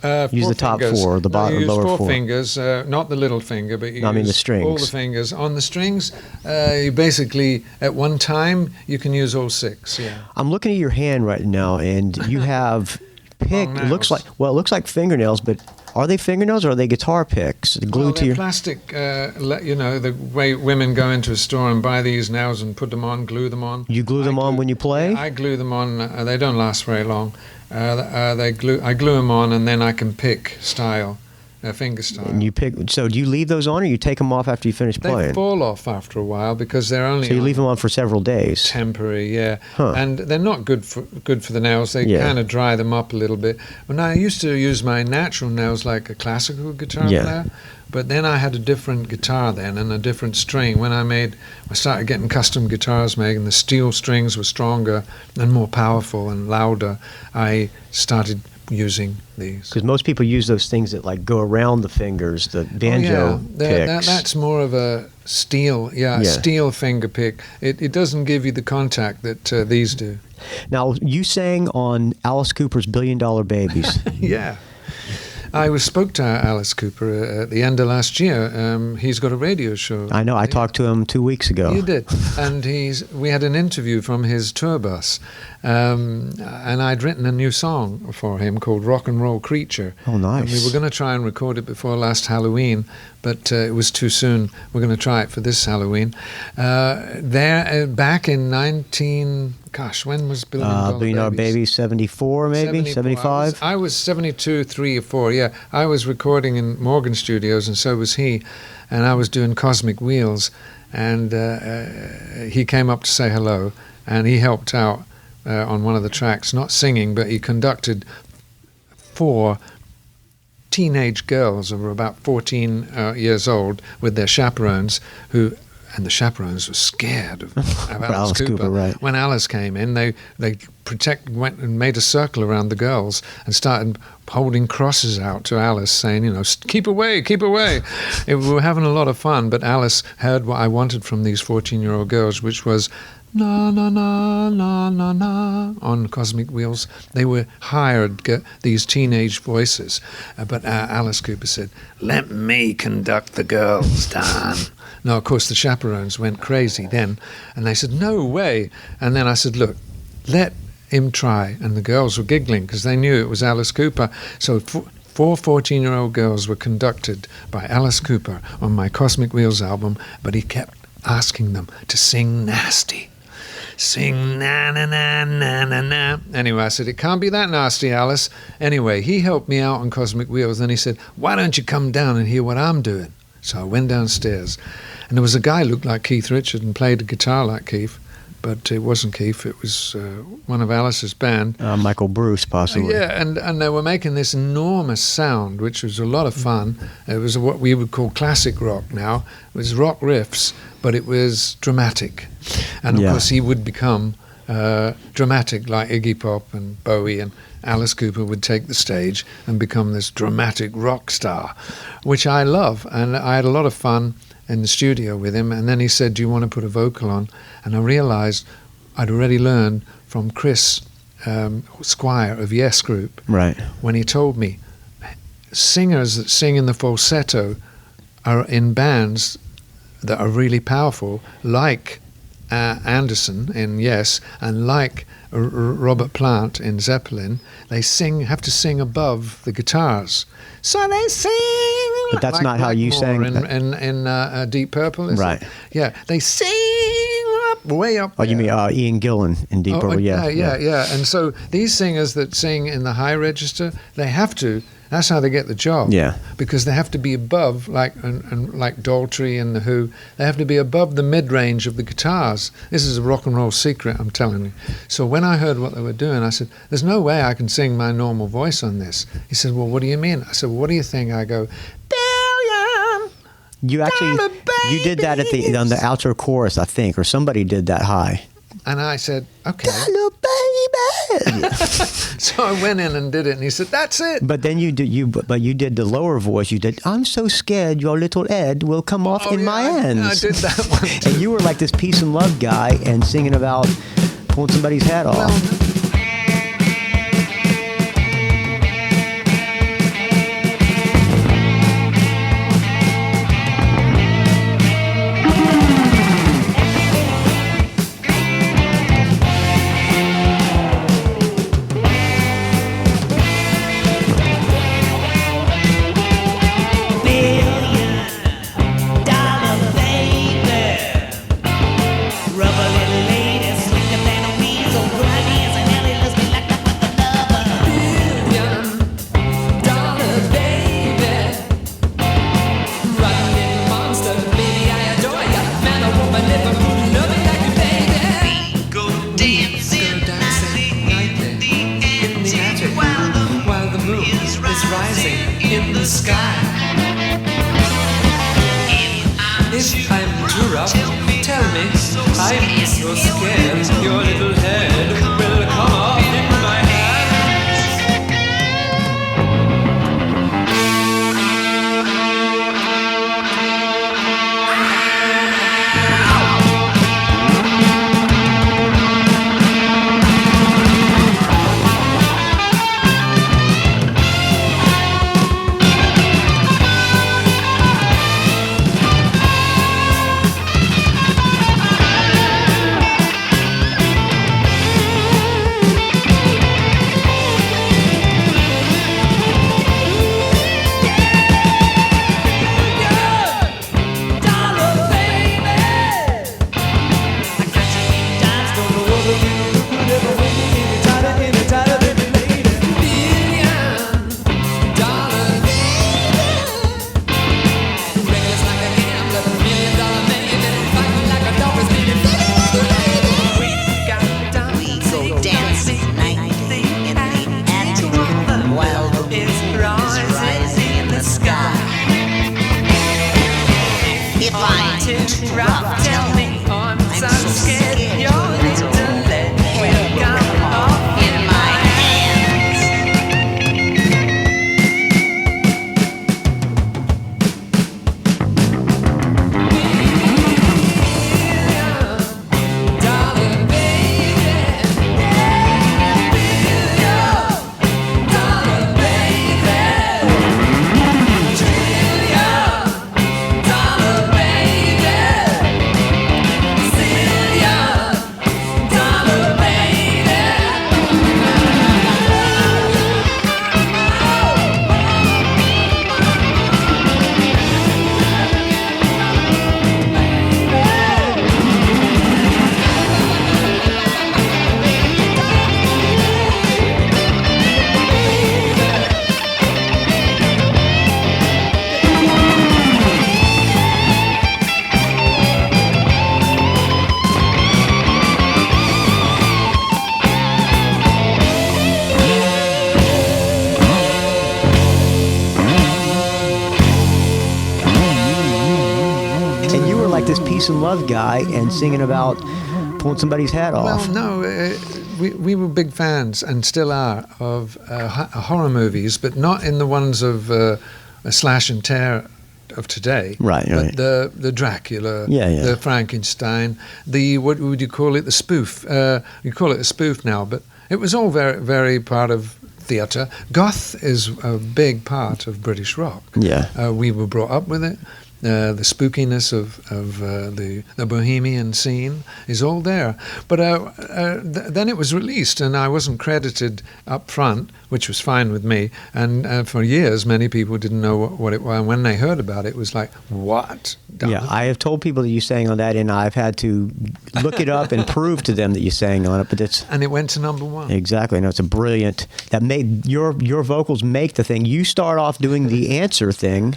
4 the top fingers. 4, the bottom, you use lower 4 4 fingers, not the little finger, but you No, I mean the use strings. all the fingers. On the strings, you basically, at one time, you can use all 6, yeah. I'm looking at your hand right now, and you have picked. Long It looks nails. like fingernails, but are they fingernails or are they guitar picks glued Well, to they're your? plastic, the way women go into a store and buy these nails and put them on, glue them on. You glue them on when you play? I glue them on. They don't last very long. I glue them on, and then I can pick style, finger style. And you pick. So do you leave those on, or you take them off after you finish They playing? fall off after a while because they're only So you on leave them on for several days. temporary, yeah. Huh. And they're not good for the nails. They Yeah. kind of dry them up a little bit. When I used to use my natural nails like a classical guitar Yeah. player, but then I had a different guitar then and a different string. When I started getting custom guitars made, and the steel strings were stronger and more powerful and louder, I started using these. Because most people use those things that like go around the fingers, the banjo picks. That's more of a steel, steel finger pick. It doesn't give you the contact that these do. Now, you sang on Alice Cooper's $1 Billion Babies. Yeah. I spoke to Alice Cooper at the end of last year. He's got a radio show. I know. I talked to him 2 weeks ago. You did. And we had an interview from his tour bus. And I'd written a new song for him called Rock and Roll Creature. Oh, nice. And we were going to try and record it before last Halloween, but it was too soon. We're going to try it for this Halloween. Back in when was Billion Dollar Babies? 74 maybe? 75? I was 72, 3 or 4, yeah. I was recording in Morgan Studios, and so was he. And I was doing Cosmic Wheels, and he came up to say hello, and he helped out on one of the tracks, not singing, but he conducted 4 teenage girls who were about 14 years old with their chaperones, and the chaperones were scared of Alice Cooper. Right. When Alice came in, they went and made a circle around the girls and started holding crosses out to Alice, saying, keep away, keep away. We were having a lot of fun, but Alice heard what I wanted from these 14-year-old girls, which was na na na na na na on Cosmic Wheels. They were hired, these teenage voices, but Alice Cooper said, "Let me conduct the girls, Don." Now, of course, the chaperones went crazy then, and they said, "No way." And then I said, "Look, let him try." And the girls were giggling because they knew it was Alice Cooper. So 4 14-year-old girls were conducted by Alice Cooper on my Cosmic Wheels album, but he kept asking them to sing nasty. Sing na na na na na na. Anyway, I said, "It can't be that nasty, Alice." Anyway, he helped me out on Cosmic Wheels. Then he said, "Why don't you come down and hear what I'm doing?" So I went downstairs, and there was a guy who looked like Keith Richards and played a guitar like Keith, but it wasn't Keith. It was one of Alice's band. Michael Bruce, possibly. Yeah, and they were making this enormous sound, which was a lot of fun. It was what we would call classic rock now. It was rock riffs, but it was dramatic. And, of course, he would become dramatic like Iggy Pop and Bowie, and Alice Cooper would take the stage and become this dramatic rock star, which I love. And I had a lot of fun in the studio with him. And then he said, "Do you want to put a vocal on?" And I realized I'd already learned from Chris Squire of Yes Group, right, when he told me singers that sing in the falsetto are in bands that are really powerful, like Anderson in Yes, and like Robert Plant in Zeppelin. They have to sing above the guitars, so they sing. But that's like not how you sang in Deep Purple, is right? It? Yeah, they sing way up. Oh, you mean Ian Gillan in Deep Purple? Yeah. And so these singers that sing in the high register, they have to. That's how they get the job. Yeah. Because they have to be above, like Daltrey and The Who, they have to be above the mid-range of the guitars. This is a rock and roll secret, I'm telling you. So when I heard what they were doing, I said, "There's no way I can sing my normal voice on this." He said, "Well, what do you mean?" I said, "Well, what do you think?" I go, "Billion." You did that on the outro chorus, I think, or somebody did that high. And I said, "Okay." Hello, baby. So I went in and did it, and he said, "That's it." But then you did the lower voice. You did, "I'm so scared your little Ed will come off in my hands." I did that one too. And you were like this peace and love guy and singing about pulling somebody's head off. peace and love guy and singing about pulling somebody's hat off. Well, no, we were big fans and still are of horror movies, but not in the ones of slash and tear of today. Right. But the Dracula, the Frankenstein, the, what would you call it, the spoof. You call it a spoof now, but it was all very, very part of theatre. Goth is a big part of British rock. Yeah. We were brought up with it. The spookiness of the bohemian scene is all there. But then it was released, and I wasn't credited up front, which was fine with me. And for years, many people didn't know what it was. And when they heard about it, it was like, what? Yeah, I have told people that you sang on that, and I've had to look it up and prove to them that you sang on it. But and it went to #1. Exactly. No, it's a brilliant. That made your vocals make the thing. You start off doing the answer thing.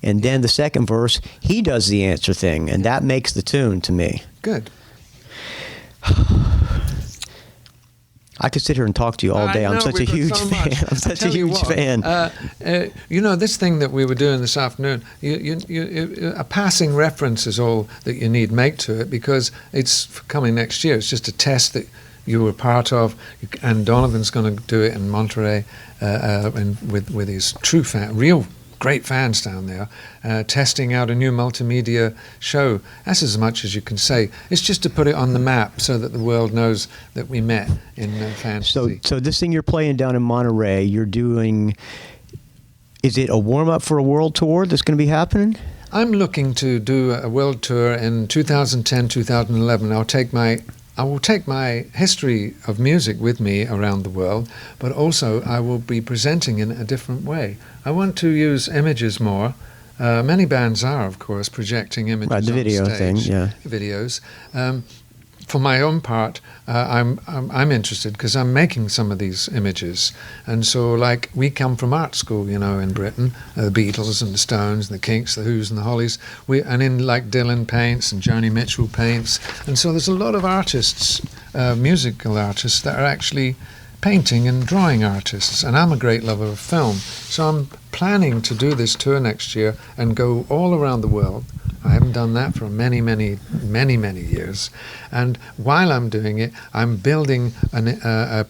And then the second verse, he does the answer thing, and that makes the tune to me. Good. I could sit here and talk to you all day. I'm such a huge fan. I'm such a huge fan. This thing that we were doing this afternoon, a passing reference is all that you need make to it, because it's coming next year. It's just a test that you were part of, and Donovan's going to do it in Monterey, and with his true fan, real great fans down there, testing out a new multimedia show. That's as much as you can say. It's just to put it on the map so that the world knows that we met in fantasy. So this thing you're playing down in Monterey, you're doing, is it a warm-up for a world tour that's going to be happening? I'm looking to do a world tour in 2010, 2011. I will take my history of music with me around the world, but also I will be presenting in a different way. I want to use images more. Many bands are, of course, projecting images right, the video on stage, thing, yeah. Videos. For my own part, I'm interested because I'm making some of these images, and so like we come from art school, in Britain, the Beatles and the Stones, and the Kinks, the Who's and the Hollies, and in like Dylan paints and Joni Mitchell paints, and so there's a lot of artists, musical artists that are actually painting and drawing artists, and I'm a great lover of film, so I'm planning to do this tour next year and go all around the world. I haven't done that for many, many, many, many years. And while I'm doing it, I'm building a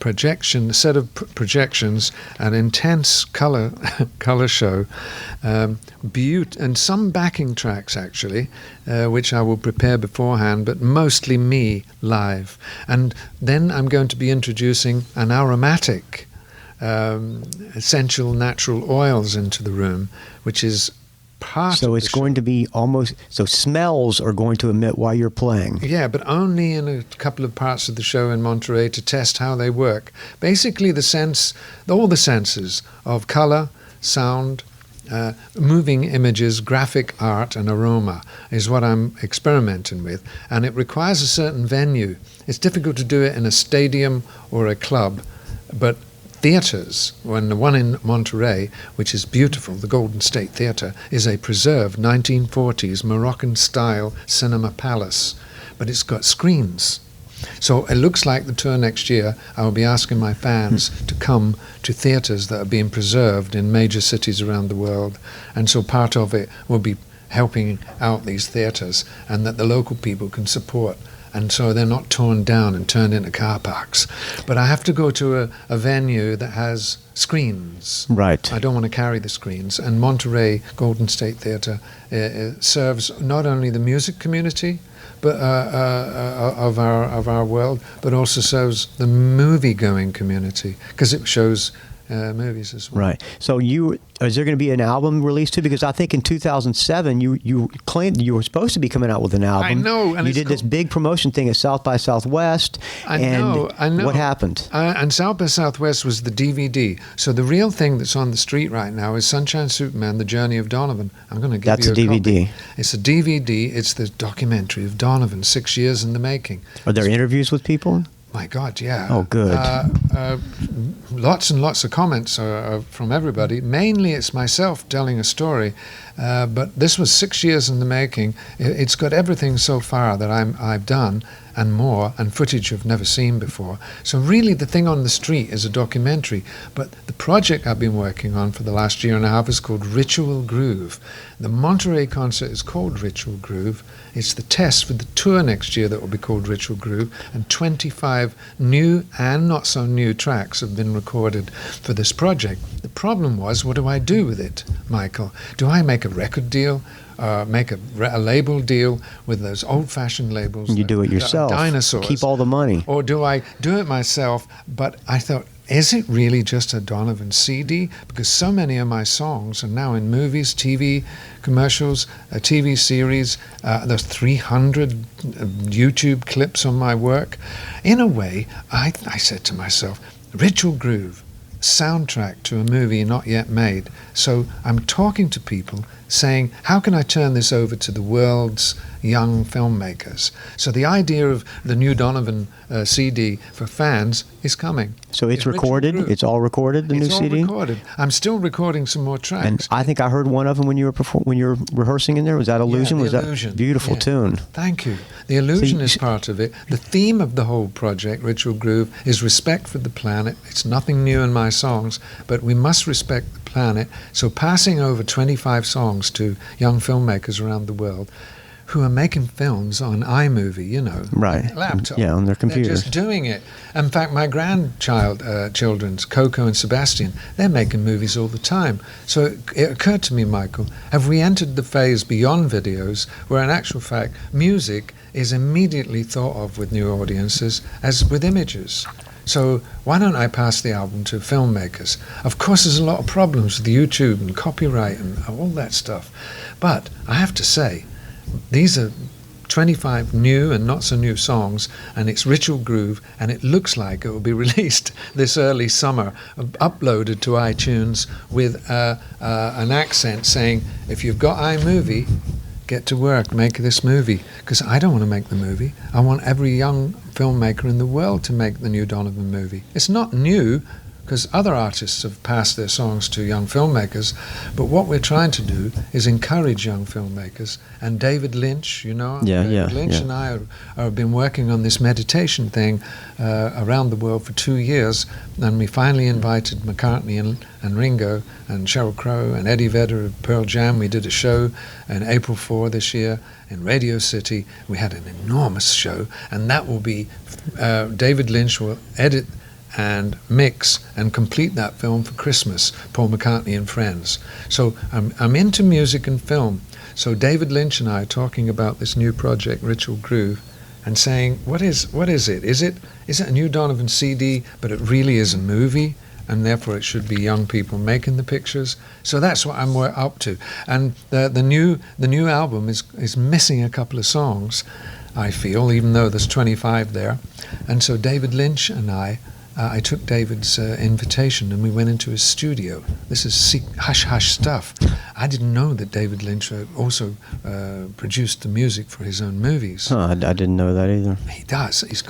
set of projections, an intense color show, and some backing tracks actually, which I will prepare beforehand, but mostly me live. And then I'm going to be introducing an aromatic, essential natural oils into the room, which is so it's going to be almost, so smells are going to emit while you're playing. Yeah, but only in a couple of parts of the show in Monterey to test how they work. Basically all the senses of color, sound, moving images, graphic art and aroma is what I'm experimenting with, and it requires a certain venue. It's difficult to do it in a stadium or a club, but theatres, when the one in Monterey, which is beautiful, the Golden State Theatre, is a preserved 1940s Moroccan-style cinema palace, but it's got screens. So it looks like the tour next year, I will be asking my fans to come to theatres that are being preserved in major cities around the world, and so part of it will be helping out these theatres, and that the local people can support. And so they're not torn down and turned into car parks. But I have to go to a venue that has screens. Right. I don't want to carry the screens. And Monterey Golden State Theatre serves not only the music community but of our world, but also serves the movie-going community, because it shows movies as well. Right. So is there going to be an album released too? Because I think in 2007 you claimed you were supposed to be coming out with an album. I know. And you did this big promotion thing at South by Southwest. I know. What happened? And South by Southwest was the DVD. So the real thing that's on the street right now is Sunshine Superman, The Journey of Donovan. I'm going to give That's you a DVD. Copy. It's a DVD. It's the documentary of Donovan, 6 years in the making. Are there interviews with people? My God, yeah. Oh, good. Lots and lots of comments from everybody. Mainly it's myself telling a story, but this was 6 years in the making. It's got everything so far that I've done, and more, and footage I've never seen before. So really the thing on the street is a documentary, but the project I've been working on for the last year and a half is called Ritual Groove. The Monterey concert is called Ritual Groove. It's the test for the tour next year that will be called Ritual Groove, and 25 new and not so new tracks have been recorded for this project. The problem was, what do I do with it, Michael? Do I make a record deal? Make a label deal with those old-fashioned labels? You do it yourself. Dinosaurs. Keep all the money. Or do I do it myself? But I thought, is it really just a Donovan CD? Because so many of my songs are now in movies, TV commercials, TV series. There's 300 YouTube clips on my work. In a way, I said to myself, Ritual Groove, soundtrack to a movie not yet made. So I'm talking to people saying, how can I turn this over to the world's young filmmakers? So the idea of the new Donovan CD for fans is coming. So it's recorded? It's all recorded, the new CD? It's all recorded. I'm still recording some more tracks. And I think I heard one of them when you were rehearsing in there. Was that Illusion? Yeah, was Illusion. That beautiful tune? Thank you. The Illusion is part of it. The theme of the whole project, Ritual Groove, is respect for the planet. It's nothing new in my songs, but we must respect the planet. So passing over 25 songs to young filmmakers around the world who are making films on iMovie, you know, right, laptop. Yeah, on their computers. They're just doing it. In fact, my children's Coco and Sebastian, they're making movies all the time. So it occurred to me, Michael, have we entered the phase beyond videos where in actual fact music is immediately thought of with new audiences as with images? So why don't I pass the album to filmmakers? Of course, there's a lot of problems with YouTube and copyright and all that stuff. But I have to say, these are 25 new and not so new songs, and it's Ritual Groove, and it looks like it will be released this early summer, uploaded to iTunes with an accent saying, if you've got iMovie, get to work, make this movie. Because I don't want to make the movie. I want every young filmmaker in the world to make the new Donovan movie. It's not new, because other artists have passed their songs to young filmmakers, but what we're trying to do is encourage young filmmakers. And David Lynch, you know, David Lynch and I have been working on this meditation thing around the world for 2 years, and we finally invited McCartney and Ringo and Sheryl Crow and Eddie Vedder of Pearl Jam. We did a show on April 4 this year in Radio City. We had an enormous show, and that will be, David Lynch will edit and mix and complete that film for Christmas, Paul McCartney and Friends. So I'm into music and film. So David Lynch and I are talking about this new project, Ritual Groove, and saying, what is it? Is it a new Donovan CD, but it really is a movie, and therefore it should be young people making the pictures? So that's what I'm up to. And the new album is missing a couple of songs, I feel, even though there's 25 there. And so David Lynch and I took David's invitation and we went into his studio. This is hush-hush stuff. I didn't know that David Lynch also produced the music for his own movies. I didn't know that either. He does. He's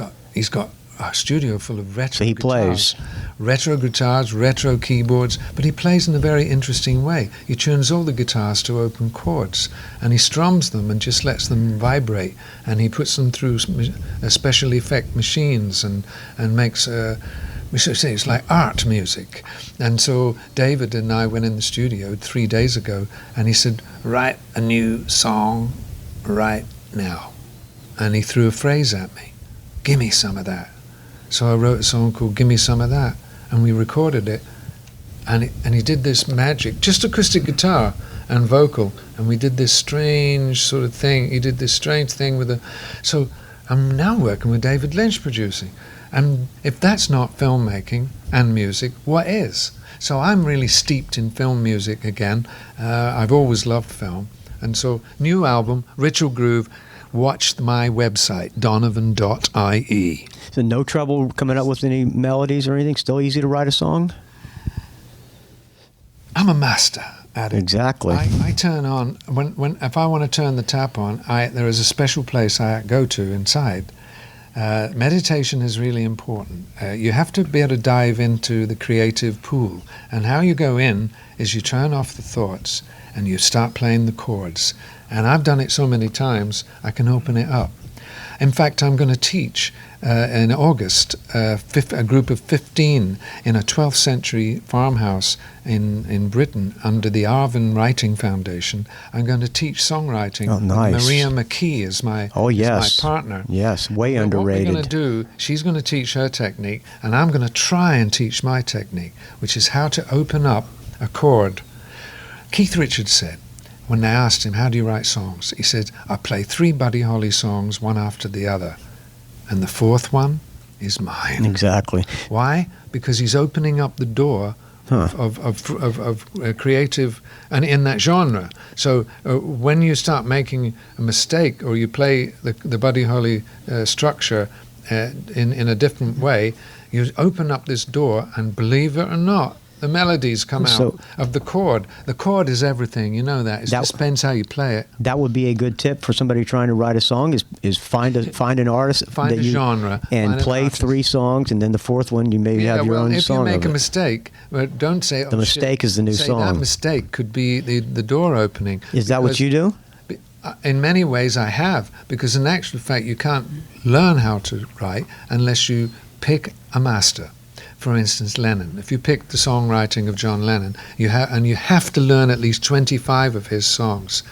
got a studio full of retro guitars. Retro guitars, retro keyboards, but he plays in a very interesting way. He tunes all the guitars to open chords, and he strums them and just lets them vibrate, and he puts them through special effect machines and makes we should say it's like art music. And so David and I went in the studio 3 days ago, and he said, write a new song right now. And he threw a phrase at me, give me some of that. So I wrote a song called Give Me Some of That, and we recorded it, and he did this magic, just acoustic guitar and vocal, and we did this strange sort of thing. He did this strange thing with so I'm now working with David Lynch producing, and if that's not filmmaking and music, what is? So I'm really steeped in film music again. I've always loved film, and so new album, Ritual Groove. Watch my website, donovan.ie. So no trouble coming up with any melodies or anything? Still easy to write a song? I'm a master at it. Exactly. I turn on, if I want to turn the tap on, there is a special place I go to inside. Meditation is really important. You have to be able to dive into the creative pool. And how you go in is you turn off the thoughts and you start playing the chords. And I've done it so many times, I can open it up. In fact, I'm going to teach in August a group of 15 in a 12th century farmhouse in Britain under the Arvin Writing Foundation. I'm going to teach songwriting. Oh, nice. Maria McKee is my partner. Yes, way But underrated. What we're going to do, she's going to teach her technique, and I'm going to try and teach my technique, which is how to open up a chord. Keith Richards said, when they asked him, how do you write songs? He said, I play 3 Buddy Holly songs, one after the other, and the 4th one is mine. Exactly. Why? Because he's opening up the door of creative, and in that genre. So when you start making a mistake, or you play the Buddy Holly structure in a different way, you open up this door, and believe it or not, the melodies come out of the chord. The chord is everything, you know that. It just depends how you play it. That would be a good tip for somebody trying to write a song is find an artist. Find a genre. And play 3 songs, and then the 4th one you maybe have your own song. If you make a mistake, but don't say, the mistake is the new song. That mistake could be the door opening. Is that what you do? In many ways I have, because in actual fact you can't learn how to write unless you pick a master. For instance, Lennon. If you pick the songwriting of John Lennon, you have to learn at least 25 of his songs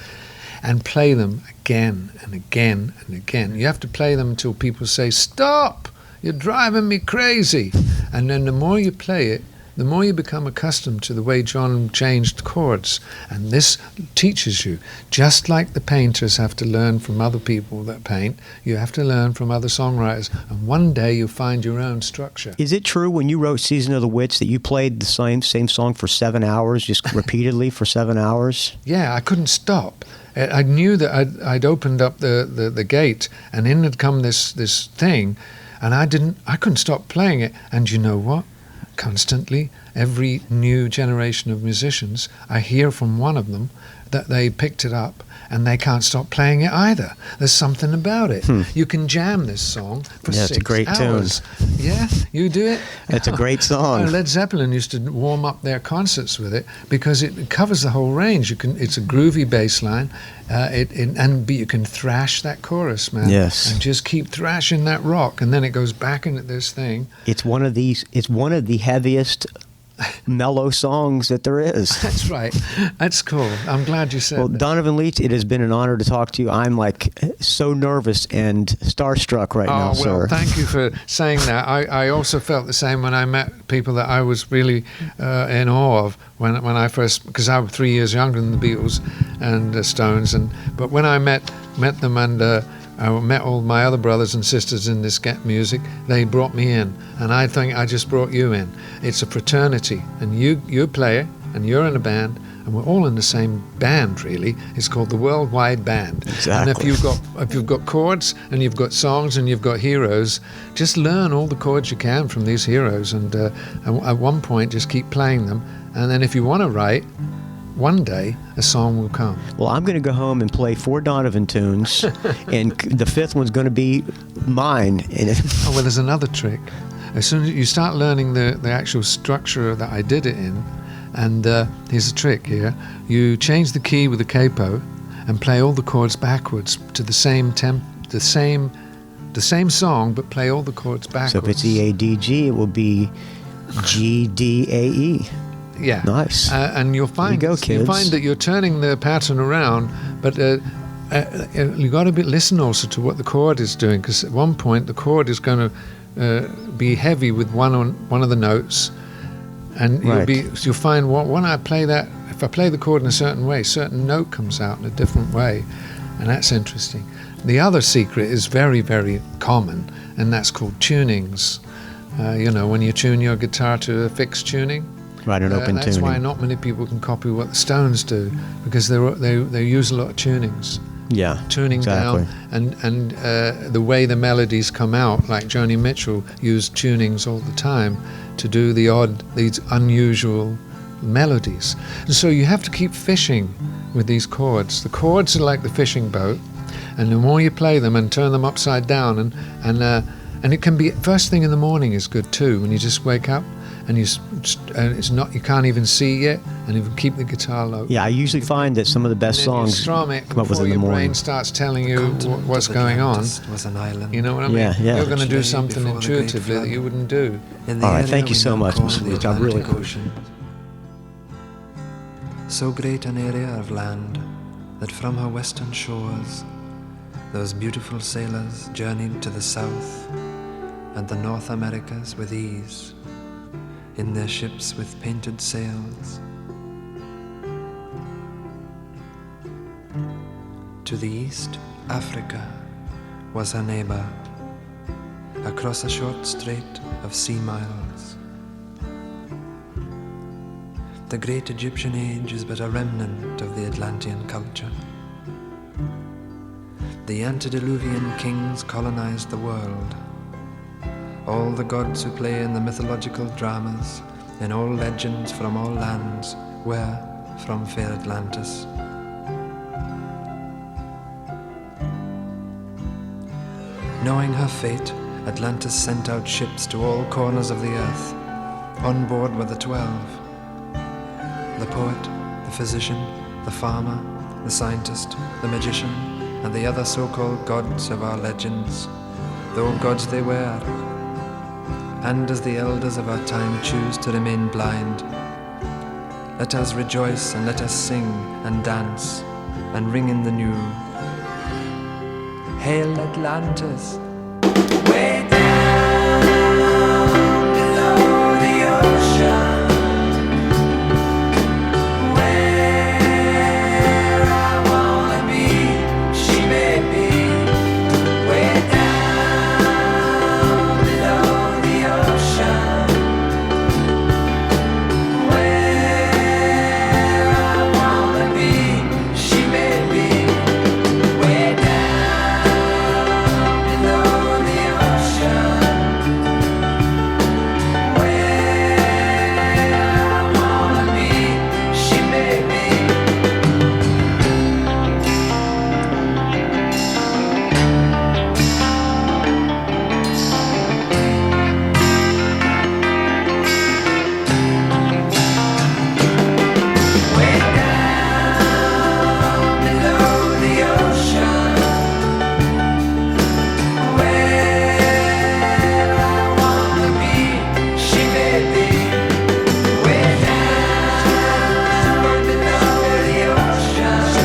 and play them again and again and again. You have to play them until people say, stop, you're driving me crazy. And then the more you play it, the more you become accustomed to the way John changed chords. And this teaches you, just like the painters have to learn from other people that paint, you have to learn from other songwriters. And one day you'll find your own structure. Is it true when you wrote Season of the Witch that you played the same song for 7 hours, just repeatedly for 7 hours? Yeah, I couldn't stop. I knew that I'd opened up the gate, and in had come this thing, and I couldn't stop playing it. And you know what? Constantly, every new generation of musicians, I hear from one of them that they picked it up and they can't stop playing it either. There's something about it. You can jam this song for 6 hours. It's a great tune. Yeah, you do it. It's a great song. Led Zeppelin used to warm up their concerts with it because it covers the whole range. It's a groovy bass line, but you can thrash that chorus, man. Yes. And just keep thrashing that rock, and then it goes back into this thing. It's one of the heaviest mellow songs that there is. That's right. That's cool. I'm glad you said that. Donovan Leach, it has been an honor to talk to you. I'm like so nervous and starstruck right now, sir. Thank you for saying that. I also felt the same when I met people that I was really in awe of when I first, because I was 3 years younger than the Beatles and the Stones, but when I met them and I met all my other brothers and sisters in this music, they brought me in, and I think I just brought you in. It's a fraternity, and you're a player, and you're in a band, and we're all in the same band, really. It's called the Worldwide Band. Exactly. And if you've got chords, and you've got songs, and you've got heroes, just learn all the chords you can from these heroes, and at one point just keep playing them, and then if you want to write, one day a song will come. Well, I'm going to go home and play 4 Donovan tunes, and the 5th one's going to be mine. Oh, well, there's another trick. As soon as you start learning the actual structure that I did it in, and here's a trick here: you change the key with the capo, and play all the chords backwards to the same the same song, but play all the chords backwards. So if it's E A D G, it will be G D A E. Yeah, nice. And you'll find that you're turning the pattern around, but you got to listen also to what the chord is doing, because at one point the chord is going to be heavy with one of the notes, and you'll find when I play that, if I play the chord in a certain way, a certain note comes out in a different way, and that's interesting. The other secret is very, very common, and that's called tunings. When you tune your guitar to a fixed tuning. Right, an open that's tuning. why not many people can copy what the Stones do, because they use a lot of tunings. Yeah, tuning exactly. down, and the way the melodies come out, like Joni Mitchell used tunings all the time to do these unusual melodies. And so you have to keep fishing with these chords. The chords are like the fishing boat, and the more you play them and turn them upside down, and it can be first thing in the morning is good too, when you just wake up. and it's not, you can't even see yet, and you can keep the guitar low. Yeah, I usually find that some of the best songs strum it come up with before in the your morning. brain starts telling you what's going on. Was an island. You know what I mean? Yeah, yeah. You're going to do Lay something before the great intuitively that flood. you wouldn't do. In the All right, area thank you we so now much, call Mr. the Leach. I really Atlantic Ocean. So great an area of land that from her western shores those beautiful sailors journeyed to the south and the North Americas with ease in their ships with painted sails. To the east, Africa was her neighbor, across a short strait of sea miles. The great Egyptian age is but a remnant of the Atlantean culture. The antediluvian kings colonized the world. All the gods who play in the mythological dramas, in all legends from all lands, were from fair Atlantis. Knowing her fate, Atlantis sent out ships to all corners of the earth. On board were the 12. The poet, the physician, the farmer, the scientist, the magician, and the other so-called gods of our legends, though gods they were. And as the elders of our time choose to remain blind, let us rejoice and let us sing and dance and ring in the new. Hail Atlantis! Way down below the ocean, where I wanna be, she may be. Way down below the ocean, where I wanna be, she may be. Way down below the ocean, where I wanna be, she may be. Way down below the ocean, where I wanna be, she may be. Way down below the ocean, where I wanna be, she may be. Way down below the ocean,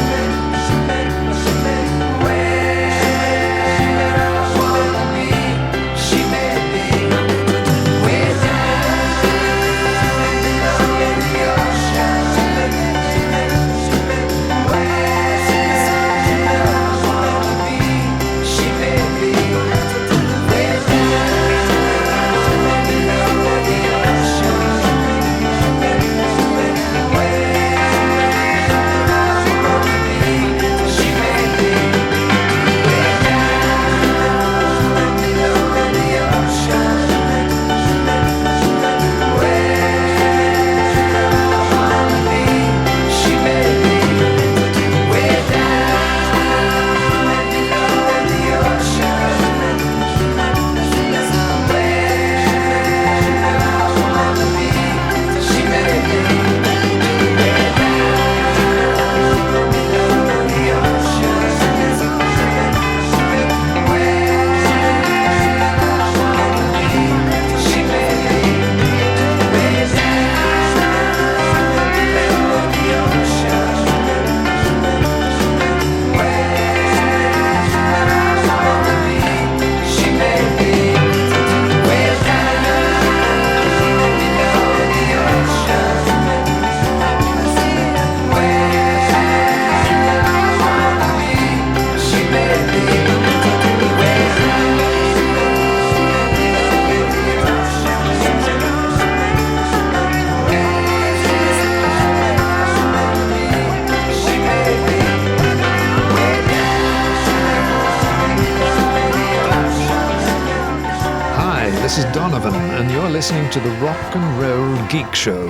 Hi, this is Donovan, and you're listening to the Rock and Roll Geek Show.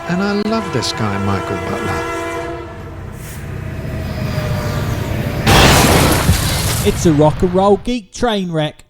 And I love this guy, Michael Butler. It's a rock and roll geek train wreck.